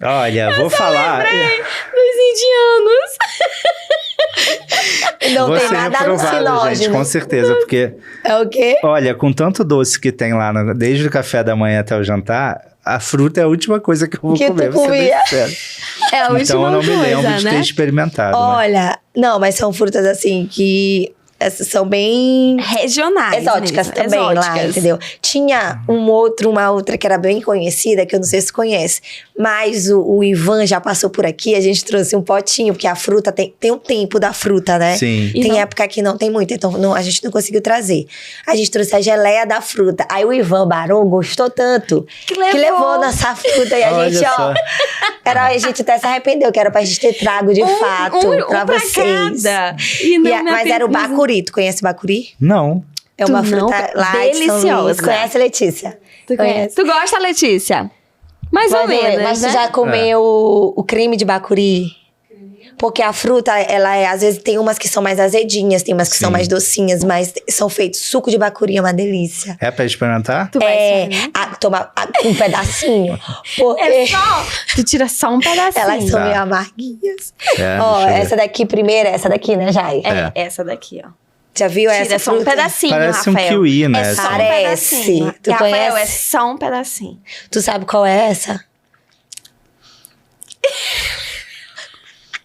olha, vou falar. Dos indianos. Não Vou tem ser nada reprovado, gente, alucinógeno. com certeza, porque... É o quê? Olha, com tanto doce que tem lá, desde o café da manhã até o jantar, a fruta é a última coisa que eu vou Que tu comer, vou ser bem comia. sincero. É a última Então eu não me lembro coisa, de né? ter experimentado. né? Olha, não, mas são frutas assim que essas são bem Regionais. exóticas mesmo, também lá, exóticas. entendeu? Tinha uma outra que era bem conhecida, que eu não sei se conhece, mas o Ivan já passou por aqui, a gente trouxe um potinho, porque a fruta tem um tempo da fruta, né? Sim. E Tem não- época que não tem muito, então a gente não conseguiu trazer. A gente trouxe a geleia da fruta. Aí o Ivan Barão gostou tanto Que que levou nossa fruta e a Olha gente, só. a gente até se arrependeu, que era pra gente ter trago de fato pra vocês. cada. E não me Mas era o apetece. bacuri. Tu conhece bacuri? Não. É uma Tu não- fruta lá de São Luís. deliciosa. Conhece, Letícia? Tu conhece? Tu gosta, Letícia? Mais ou menos, Mas tu né? já comeu o creme de bacuri? Porque a fruta, ela às vezes tem umas que são mais azedinhas, tem umas que são Sim. mais docinhas, mas são feitos. Suco de bacuri é uma delícia. É pra experimentar? Tu vai É, experimentar? toma um pedacinho. Porque É só... Tu tira só um pedacinho. elas são Tá. meio amarguinhas. É, Ó, deixa eu ver. essa daqui primeiro, essa daqui, né, Jai? É, essa daqui, ó. Já viu Tira essa só um fruta? pedacinho, Parece um Rafael. kiwi, né? É só um Parece. pedacinho. Tu Rafael, conhece? é só um pedacinho. Tu sabe qual é essa?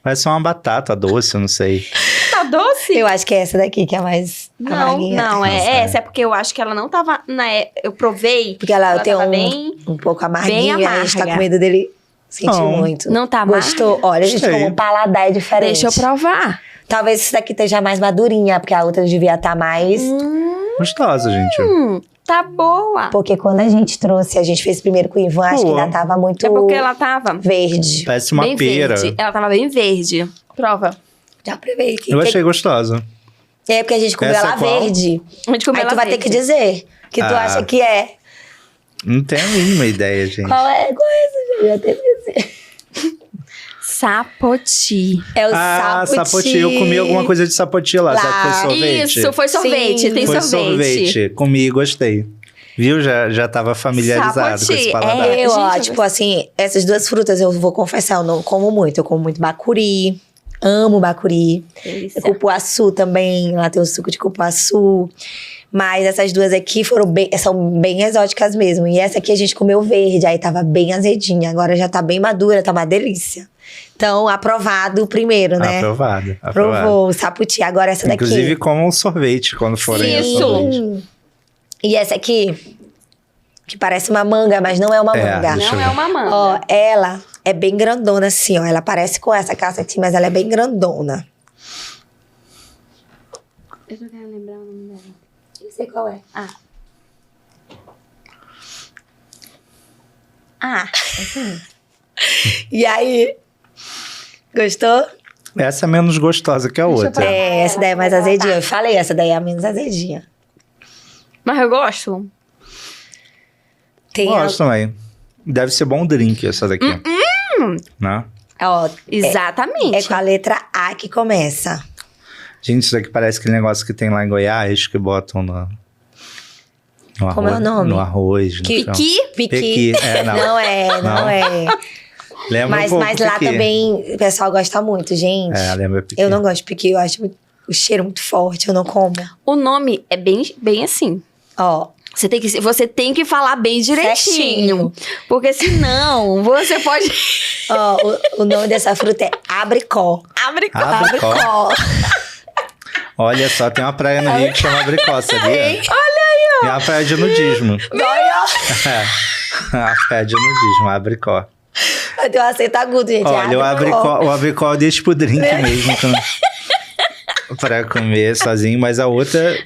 Parece uma batata doce, eu não sei. Tá doce? Eu acho que é essa daqui que é mais Não, amarguinha. não, Nossa, é essa. É porque eu acho que ela não tava... Eu provei. Porque ela tem tava um, bem... um pouco amarguinho, bem a gente tá amarga. com medo dele sentir Não. muito. Não tá amarga? Gostou? Olha, a gente Gostei. como o paladar é diferente. Deixa eu provar. Talvez essa daqui esteja mais madurinha, porque a outra devia estar mais... Gostosa, gente. Tá boa. Porque quando a gente trouxe, a gente fez primeiro com o Ivan, acho que Boa. ainda tava muito É porque ela tava verde. Parece uma bem pera. verde. Ela tava bem verde. Prova. Já provei aqui. Eu achei gostosa. É porque a gente comeu Essa ela qual? verde. A gente comeu Aí tu ela vai ter verde. que dizer que tu Ah. acha que é. Não tenho a mínima ideia, gente. Qual é essa? Já tem que dizer. sapoti. É o sapoti. Eu comi alguma coisa de sapoti lá. Sabe que foi sorvete? Isso, foi sorvete. Sim. Tem Foi sorvete. Comi e gostei. Viu? Já tava familiarizado com esse paladar. Eu, ó, Gente, tipo assim, essas duas frutas eu vou confessar, eu não como muito. Eu como muito bacuri. Amo bacuri. Delícia. Cupuaçu também, lá tem o suco de cupuaçu. Mas essas duas aqui são bem exóticas mesmo. E essa aqui a gente comeu verde, aí tava bem azedinha. Agora já tá bem madura, tá uma delícia. Então, aprovado primeiro, né? Aprovado. Provou o saputi. Agora essa daqui. Inclusive, comam sorvete quando forem Isso. a sorvete. E essa aqui, que parece uma manga, mas não é uma manga. deixa eu Não ver. é uma manga. Ó, ela é bem grandona assim, ó. Ela parece com essa casca aqui, mas ela é bem grandona. Eu não quero lembrar o nome dela. Eu sei qual é. E aí? Gostou? Essa é menos gostosa que a outra. É, essa daí é mais azedinha. Eu falei, essa daí é a menos azedinha. Mas eu gosto. Tem Gosto também. Deve ser bom drink essa daqui. Né? ó, Exatamente. é com a letra A que começa. Gente, isso daqui parece aquele negócio que tem lá em Goiás, que botam no arroz. Como é o nome? No arroz. No Que- chão. Piqui. Pequi. É, não. Não Não. é. Lembra Mas, um pouco mas lá pequi. também o pessoal gosta muito, gente. É, lembra pequi. Eu não gosto de piqui, eu acho o cheiro muito forte, eu não como. O nome é bem assim. Ó, Você tem que falar bem direitinho. Certinho. Porque senão você pode. ó, o nome dessa fruta é abricó. Abricó. Abricó. Olha só, tem uma praia no Rio que chama Abricó, sabia? Olha aí, ó. É uma praia de nudismo. É, uma praia de nudismo, Abricó. Eu tenho um acento agudo, gente. Olha, o abricó eu deixo pro drink mesmo. Pra comer sozinho, mas a outra...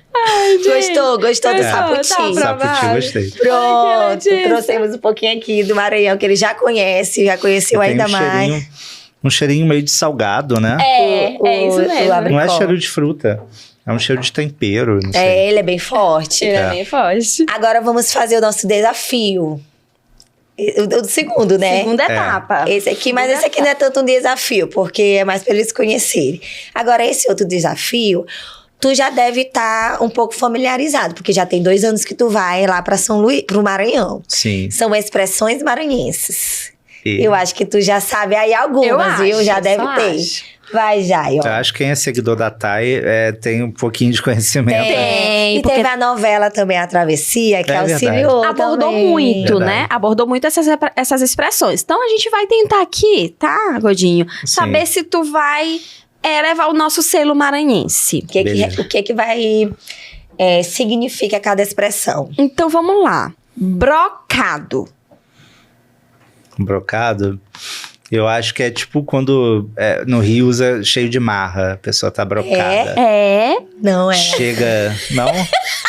Gostou do É, saputi? saputi, gostei. Pronto, trouxemos um pouquinho aqui do Maranhão, que ele já conhece, já conheceu Tem ainda mais. um cheirinho meio de salgado, né? É isso mesmo. abricó. Não é cheiro de fruta. É um cheiro de tempero, não sei. É, ele é bem forte. Ele é É. bem forte. Agora vamos fazer o nosso desafio. O segundo, né? Segunda etapa. Esse aqui, mas esse aqui não é tanto um desafio, porque é mais pra eles conhecerem. Agora, esse outro desafio, tu já deve estar um pouco familiarizado, porque já tem 2 anos que tu vai lá pra São Luís, pro Maranhão. Sim. São expressões maranhenses. E Eu acho que tu já sabe aí algumas, viu? Já deve só ter. acho. Vai já, ó. eu acho que quem é seguidor da Thay tem um pouquinho de conhecimento. Tem, E porque- teve a novela também, A Travessia, que É auxiliou Abordou também. muito, Verdade. né? Abordou muito essas expressões. Então a gente vai tentar aqui, tá, Godinho? Saber se tu vai levar o nosso selo maranhense. Beleza. O que vai significa cada expressão? Então vamos lá. Brocado. Brocado, eu acho que é tipo quando no Rio usa cheio de marra, a pessoa tá brocada. É. Não é. Chega. Não?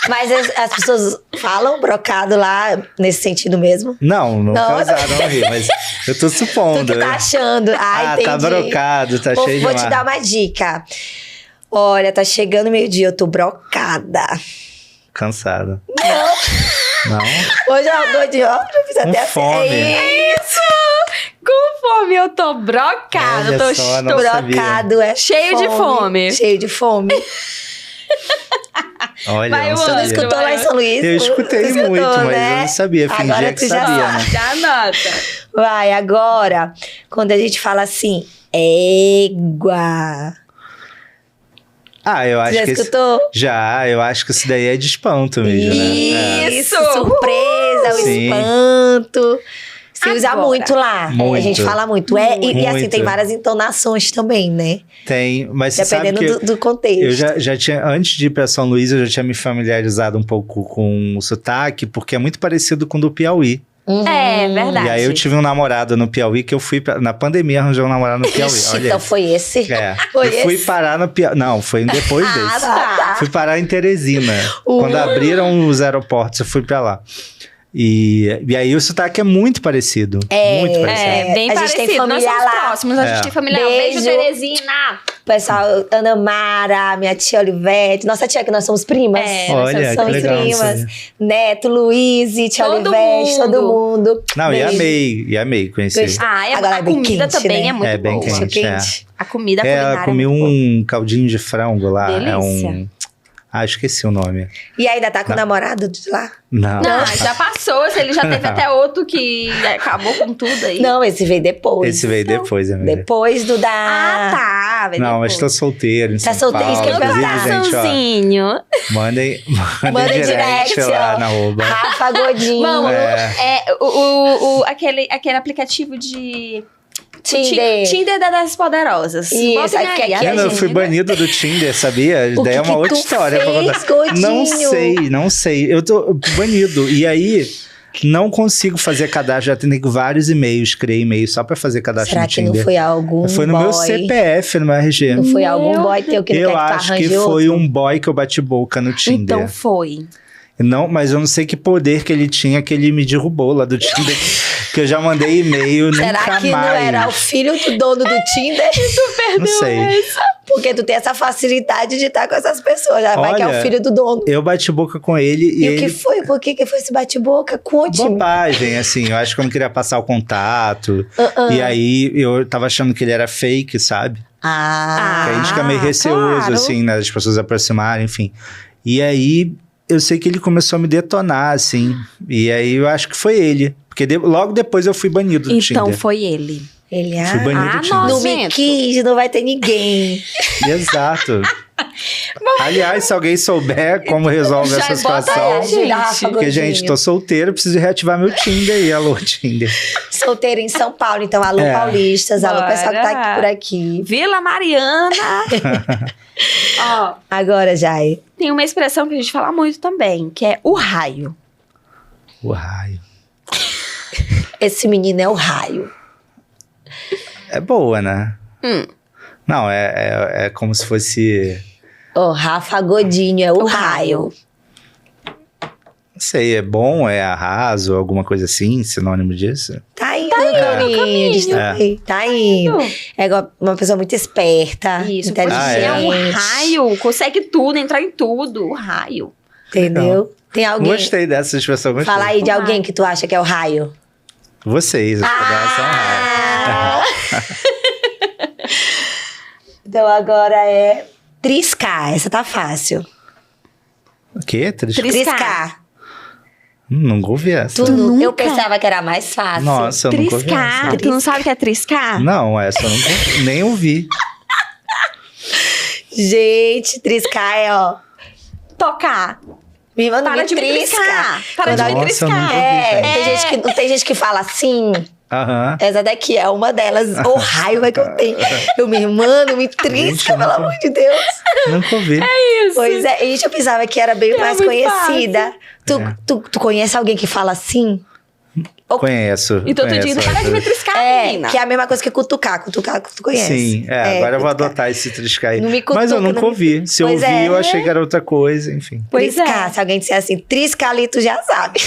Mas as pessoas falam brocado lá nesse sentido mesmo? Não, nunca Não. usaram no Rio, mas eu tô Tu supondo. que tá achando. Ah, entendi. tá brocado, tá cheio de Vou marra. te dar uma dica. Olha, tá chegando meio-dia, eu tô brocada. Cansado. Não? Hoje eu tô de ó, já fiz até fome. É isso. Conforme eu tô brocada, Olha eu tô só, não Brocado é Cheio de fome. Cheio de fome. Olha, Vai, não Luana. Tu não sabia. escutou lá em São Luís? Eu escutei Tu escutou, muito, mas né? eu não sabia. Fingia Agora que tu já sabia, sabe. né? Já anota. Vai, agora, quando a gente fala assim, égua. Ah, eu acho Já que escutou? Já, eu acho que isso daí é de espanto mesmo, né? É. Isso, surpresa, o Sim. espanto. Se usa Agora. muito lá. Muito. A gente fala muito. E assim, Muito. tem várias entonações também, né? Tem, mas você sabe Dependendo que do contexto. eu já tinha, antes de ir pra São Luís, eu já tinha me familiarizado um pouco com o sotaque, porque é muito parecido com o do Piauí. Uhum. É, verdade. E aí eu tive um namorado no Piauí, que eu fui, na pandemia, arranjei um namorado no Piauí. Ixi, Olha então isso. foi esse? É, Foi eu fui esse? parar no Piauí. Não, foi depois Ah, desse. tá. Fui parar em Teresina. Quando abriram os aeroportos, eu fui pra lá. E aí o sotaque é muito parecido. Muito parecido. É, bem A gente tem parecido. Nós família somos lá. próximos, a gente É. tem família lá. Beijo, Beijo. Teresina! O pessoal, Ana Mara, minha tia Olivete. Nossa tia, que nós somos primas. Olha, que somos legal primas. isso aí. Neto, Luiz, tia Todo Olivete, todo mundo. Não, Beijo. e amei conhecer. Gostei. A Agora é bem comida quente, também né? é muito É bem boa. quente. A comida É, culinária eu comi é muito boa. um caldinho de frango lá. Delícia. Esqueci o nome. E ainda tá com o namorado de lá? Não. Não, já passou. Ele já teve até outro que acabou com tudo aí. Não, esse veio depois. Esse veio depois, amiga. Depois do da... Ah, tá. veio Não, mas depois. tô solteiro em Tá São solteiro, isso Paulo. que eu ia Inclusive, perguntar. gente, ó, Coraçãozinho. mandem Manda direct direct, lá ó. na arroba. Rafa Godinho. Vamos, É. aquele aplicativo de... Tinder. Tinder das poderosas. Isso, Bota aqui- aí, aqui Eu a fui gente- banido do Tinder, sabia? O Daí é que uma que outra tu história pra fez, contar. Godinho? Não sei. Eu tô banido. E aí, não consigo fazer cadastro. Já tenho vários e-mails, criei e-mail só pra fazer cadastro Será no que Tinder. não foi algum Foi no boy? meu CPF, no meu RG. Não foi algum Meu boy teu que não Eu quer que tu acho que arranje foi outro? um boy que eu bati boca no Tinder. Então foi. Não, mas eu não sei que poder que ele tinha que ele me derrubou lá do Tinder. Que eu já mandei e-mail, Será nunca que mais. não era o filho do dono do Tinder? Não sei. Porque tu tem essa facilidade de estar com essas pessoas. Já vai que é o Olha, filho do dono. Eu bati boca com ele e E o ele... que foi? Por que foi esse bate-boca? Conte-me. Bobagem, assim. Eu acho que eu não queria passar o contato. E aí, eu tava achando que ele era fake, sabe? Ah. Que a gente fica meio receoso, claro. assim, né? Das pessoas aproximarem, enfim. E aí, eu sei que ele começou a me detonar, assim. E aí, eu acho que foi ele. Porque logo depois eu fui banido do Então Tinder. foi ele. Ele, Fui banido do Tinder. não me nojento. quis, não vai ter ninguém. Exato. Aliás, se alguém souber como resolve Já essa bota situação... aí, gente. Rafa Porque, Godinho. gente, tô solteiro, preciso reativar meu Tinder aí. Alô, Tinder. Solteiro em São Paulo, então alô É. paulistas, alô Bora. pessoal que tá aqui por aqui. Vila Mariana. Ó, Agora, Jai. tem uma expressão que a gente fala muito também, que é o raio. O raio. Esse menino é o raio. É boa, né? Não, é como se fosse... O Rafa Godinho é o raio. Não sei, é bom, é arraso, alguma coisa assim, sinônimo disso. Tá indo no caminho. Distraí. Tá indo. É igual uma pessoa muito esperta, Isso, inteligente. você é um raio, consegue tudo, entrar em tudo, o raio. Entendeu? Tem alguém... Gostei dessa expressão, gostei. Fala aí de O alguém raio. que tu acha que é o raio. Vocês, as pedaços são raros. Então agora é triscar. Essa tá fácil. O quê? Triscar. Nunca ouvi essa. Tu nunca? Eu pensava que era mais fácil. Nossa, eu nunca ouvi Triscar. essa. Tu não sabe o que é triscar? Não, essa eu nunca, nem ouvi. Gente, triscar é, ó... Tocar. Me manda Para me de me triscar. triscar. Para de me Nossa, eu nunca triscar. ouvi, É, gente. tem gente que fala assim... Aham. Essa daqui é uma delas. O raiva que eu tenho. Eu me mano, me Gente, trisca, eu pelo nunca- amor de Deus. Nunca ouvi. Isso. Pois é, gente, eu pensava que era bem mais muito conhecida. Tu conhece alguém que fala assim? Conheço. E todo dia, conheço para de me essa. triscar, É, menina. que é a mesma coisa que cutucar. Cutucar, tu conhece. Sim, agora eu vou cutucar. adotar esse triscar aí. Não me cutuca, Mas eu nunca não me- ouvi. Se eu Pois ouvi, é. eu achei que era outra coisa, enfim. Pois Triscar, é. se alguém disser assim, triscar ali, tu já sabe.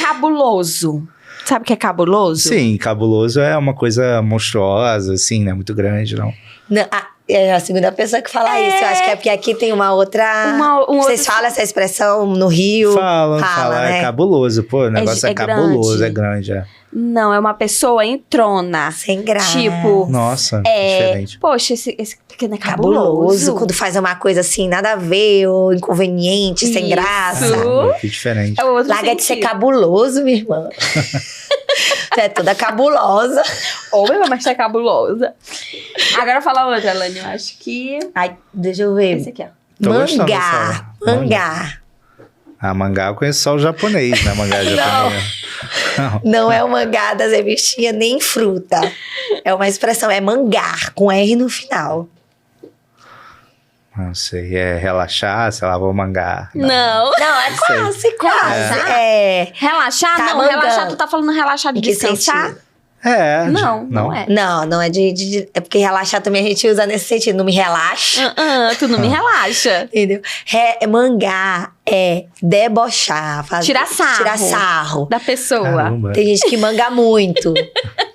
Cabuloso. Sabe o que é cabuloso? Sim, cabuloso é uma coisa monstruosa, assim, né? Muito grande, não. Não, é a segunda pessoa que fala isso. Eu acho que é porque aqui tem uma outra... Vocês outra- falam essa expressão no Rio? Fala, né? é cabuloso. Pô, o negócio é, é cabuloso, grande. é grande. É. Não, é uma pessoa entrona. Sem graça. Tipo, Nossa, diferente. poxa, esse pequeno é Cabuloso. cabuloso. Quando faz uma coisa assim, nada a ver, ou inconveniente, sem Isso. graça. Ah, que diferente. É o outro Larga de ser sentido. cabuloso, minha irmã. Tu é toda cabulosa. Ou mesmo, mas tá cabulosa. Agora fala outra, Lani. Eu acho que... Ai, deixa eu ver. Esse aqui, ó. Tô gostando Mangá. dessa. Mangá. Ah, mangá eu conheço só o japonês, né? Mangá japonês. Não. Não é o mangá das revistinhas nem fruta. É uma expressão, é mangar, com R no final. Não sei, é relaxar, sei lá, vou mangar. Não. Não, é quase, quase. É. Relaxar? Tá não, mangando. relaxar, tu tá falando relaxar de Em que descansar? sentido? Não é. Não é é porque relaxar também a gente usa nesse sentido. Não me relaxa. Tu não me relaxa. Entendeu? Mangá é debochar. Tirar sarro. Da pessoa. Caramba. Tem gente que manga muito.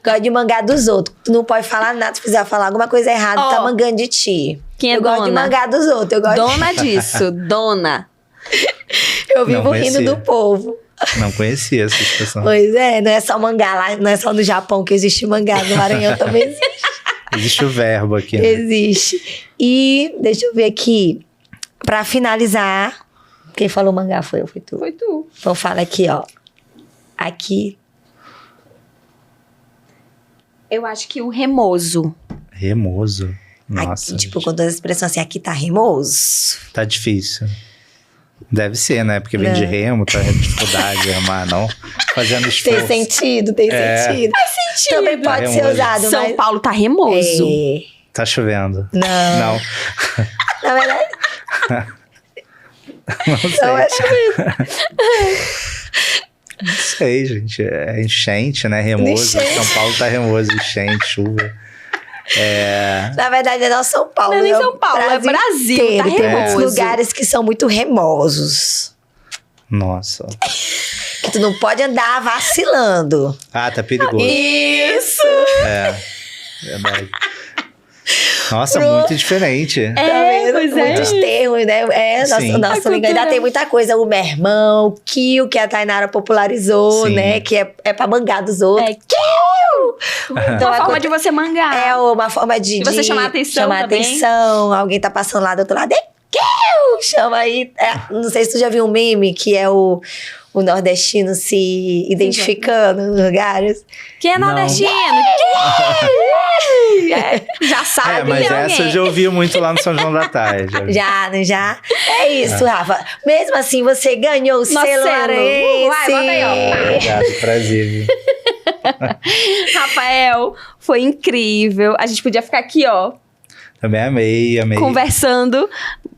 Gosta de mangar dos outros. Tu não pode falar nada. Se fizer falar alguma coisa errada, tá mangando de ti. Quem é eu dona? gosto de mangar dos outros. Eu gosto Dona disso. Dona. Eu vivo Não rindo conhecia. do povo. Não conhecia essa expressão. Pois é, não é só mangá lá, não é só no Japão que existe mangá, no Maranhão também existe. Existe o verbo aqui, né? Existe. E deixa eu ver aqui, pra finalizar, quem falou mangá foi eu, foi tu. Foi tu. Então fala aqui, ó. Aqui, Eu acho que o remoso. Remoso. Nossa. aqui, tipo, com toda a expressão assim, aqui tá remoso. Tá difícil. Deve ser, né? Porque vem de remo, tá dificuldade, remar, não. Fazendo esforço. Tem sentido, tem sentido. Faz sentido. Também pode Tá ser remoso. usado, São mas... Paulo tá remoso. É. Tá chovendo. Não. Não. Na verdade, Não sei. não é chovendo. Não sei, gente. É enchente, né? Remoso. Enchente. São Paulo tá remoso, enchente, chuva. Na verdade, é não São Paulo. Não é nem o São Paulo, é Brasil, inteiro. tá Tem muitos remoso. lugares que são muito remosos. Nossa. Que tu não pode andar vacilando. Ah, tá perigoso. Isso! É. Verdade. Nossa, muito diferente. Pois é. Muitos termos, né? Sim. Nossa A língua ainda cultura. tem muita coisa. O mermão, o kill, que a Tainara popularizou, Sim. né? Que é pra mangar dos outros. É Kill! Então, uma forma de você mangar. é uma forma de... E você chamar a atenção chamar também. atenção. Alguém tá passando lá do outro lado. É kill! Chama aí. Não sei se tu já viu um meme que é o nordestino se identificando nos lugares. Quem é Não. nordestino? Já sabe, Mas né, essa eu alguém? já ouvi muito lá no São João da Tarde. Já, não já? É isso, Rafa. Mesmo assim, você ganhou o Nosso selo selo. maranhense. Vai, bota aí, ó. Obrigado, prazer. Viu? Rafael, foi incrível. A gente podia ficar aqui, ó, Também amei. conversando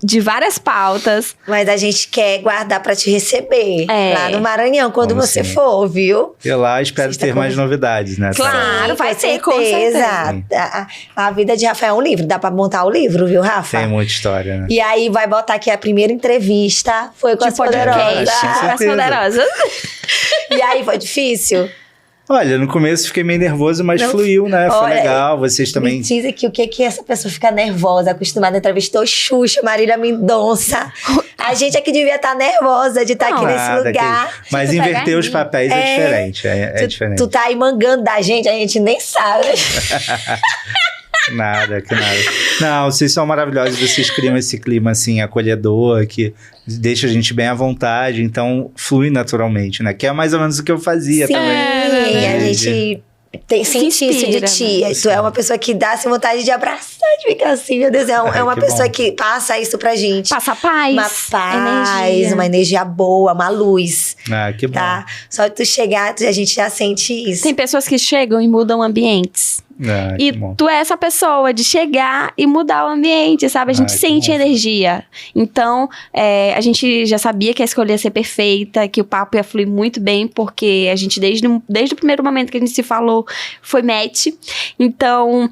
de várias pautas. Mas a gente quer guardar pra te receber É. lá no Maranhão, quando Vamos você sim. for, viu? Eu lá espero Você está ter mais novidades, né? Claro, vai ter, com certeza. A vida de Rafael é um livro. Dá pra montar o livro, viu, Rafa? Tem muita história, né? E aí vai botar aqui a primeira entrevista. Foi com De as poderosas. podcast. com As certeza. poderosas. E aí, foi difícil? Olha, no começo fiquei meio nervoso, mas Não, fluiu, né? Foi olha, legal. Vocês Me também. diz aqui o que essa pessoa fica nervosa, acostumada a entrevistar o Xuxa, Marília Mendonça. A gente é que devia estar nervosa de estar aqui nesse Nada, lugar. que- Mas Tipo, inverter pegar os papéis é diferente. É diferente. Tu tá aí mangando da gente, a gente nem sabe. Nada, que nada. Não, vocês são maravilhosos, vocês criam esse clima assim, acolhedor, que deixa a gente bem à vontade, então flui naturalmente, né? Que é mais ou menos o que eu fazia Sim, também. a gente sente isso de inspira, ti. né? Tu é uma pessoa que dá assim, vontade de abraçar, de ficar assim, meu Deus. É uma que pessoa bom. que passa isso pra gente. Passa paz. Uma paz, energia. uma energia boa, uma luz. Ah, que bom. Tá? Só de tu chegar, a gente já sente isso. Tem pessoas que chegam e mudam ambientes. Ah, E que bom. tu é essa pessoa de chegar e mudar o ambiente, sabe? A gente que sente bom. energia. Então, a gente já sabia que a escolha ia ser perfeita, que o papo ia fluir muito bem, porque a gente, desde o primeiro momento que a gente se falou, foi match. Então,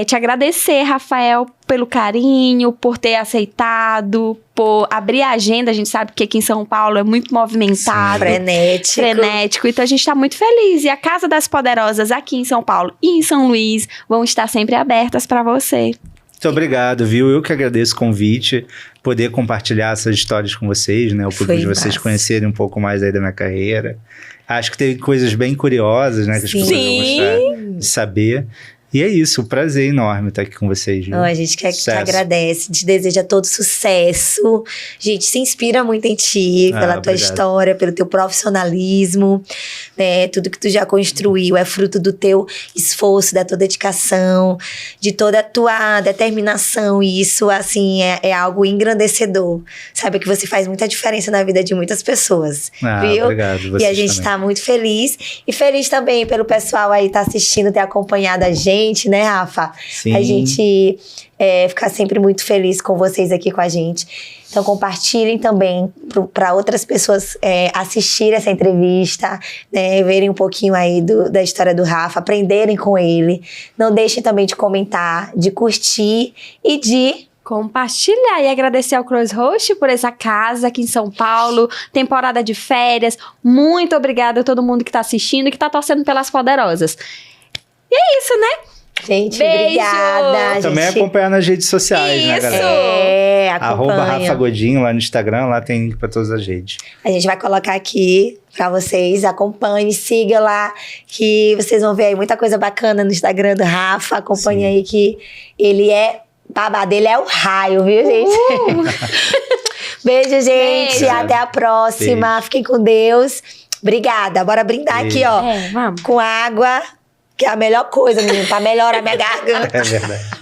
te agradecer, Rafael, pelo carinho, por ter aceitado, por abrir a agenda. A gente sabe que aqui em São Paulo é muito movimentado. Frenético. Então a gente tá muito feliz. E a Casa das Poderosas aqui em São Paulo e em São Luís vão estar sempre abertas para você. Muito obrigado, viu? Eu que agradeço o convite, poder compartilhar essas histórias com vocês, né? O Foi público de vocês massa. conhecerem um pouco mais aí da minha carreira. Acho que tem coisas bem curiosas, né? Que as pessoas vão gostar de saber. E é isso, um prazer enorme estar aqui com vocês, viu? Não, a gente que Sucesso. agradece, te deseja todo sucesso. A gente se inspira muito em ti, pela tua obrigado. história, pelo teu profissionalismo, né? Tudo que tu já construiu é fruto do teu esforço, da tua dedicação, de toda a tua determinação. E isso, assim, é algo engrandecedor. Sabe que você faz muita diferença na vida de muitas pessoas, viu? Obrigado, E vocês a gente também. tá muito feliz. E feliz também pelo pessoal aí tá assistindo, ter acompanhado a gente. gente, né, Rafa? Sim. A gente fica sempre muito feliz com vocês aqui com a gente. Então, compartilhem também para outras pessoas assistirem essa entrevista, né, verem um pouquinho aí da história do Rafa, aprenderem com ele. Não deixem também de comentar, de curtir e de compartilhar e agradecer ao Crossroad por essa casa aqui em São Paulo, temporada de férias. Muito obrigada a todo mundo que tá assistindo e que tá torcendo pelas poderosas. E é isso, né? Gente, Beijo! obrigada. Também gente... acompanhar nas redes sociais, né, Isso! galera? Acompanha. @Rafa Godinho lá no Instagram, lá tem link pra todas as redes. A gente vai colocar aqui pra vocês, acompanhe, siga lá, que vocês vão ver aí muita coisa bacana no Instagram do Rafa. Acompanhe aí que ele babado, ele é o raio, viu, gente? Beijo, gente. Beijo. Até a próxima. Beijo. Fiquem com Deus. Obrigada. Bora brindar Beijo. aqui, ó. Vamos. Com água, que é a melhor coisa, menino, pra melhorar minha garganta. É verdade.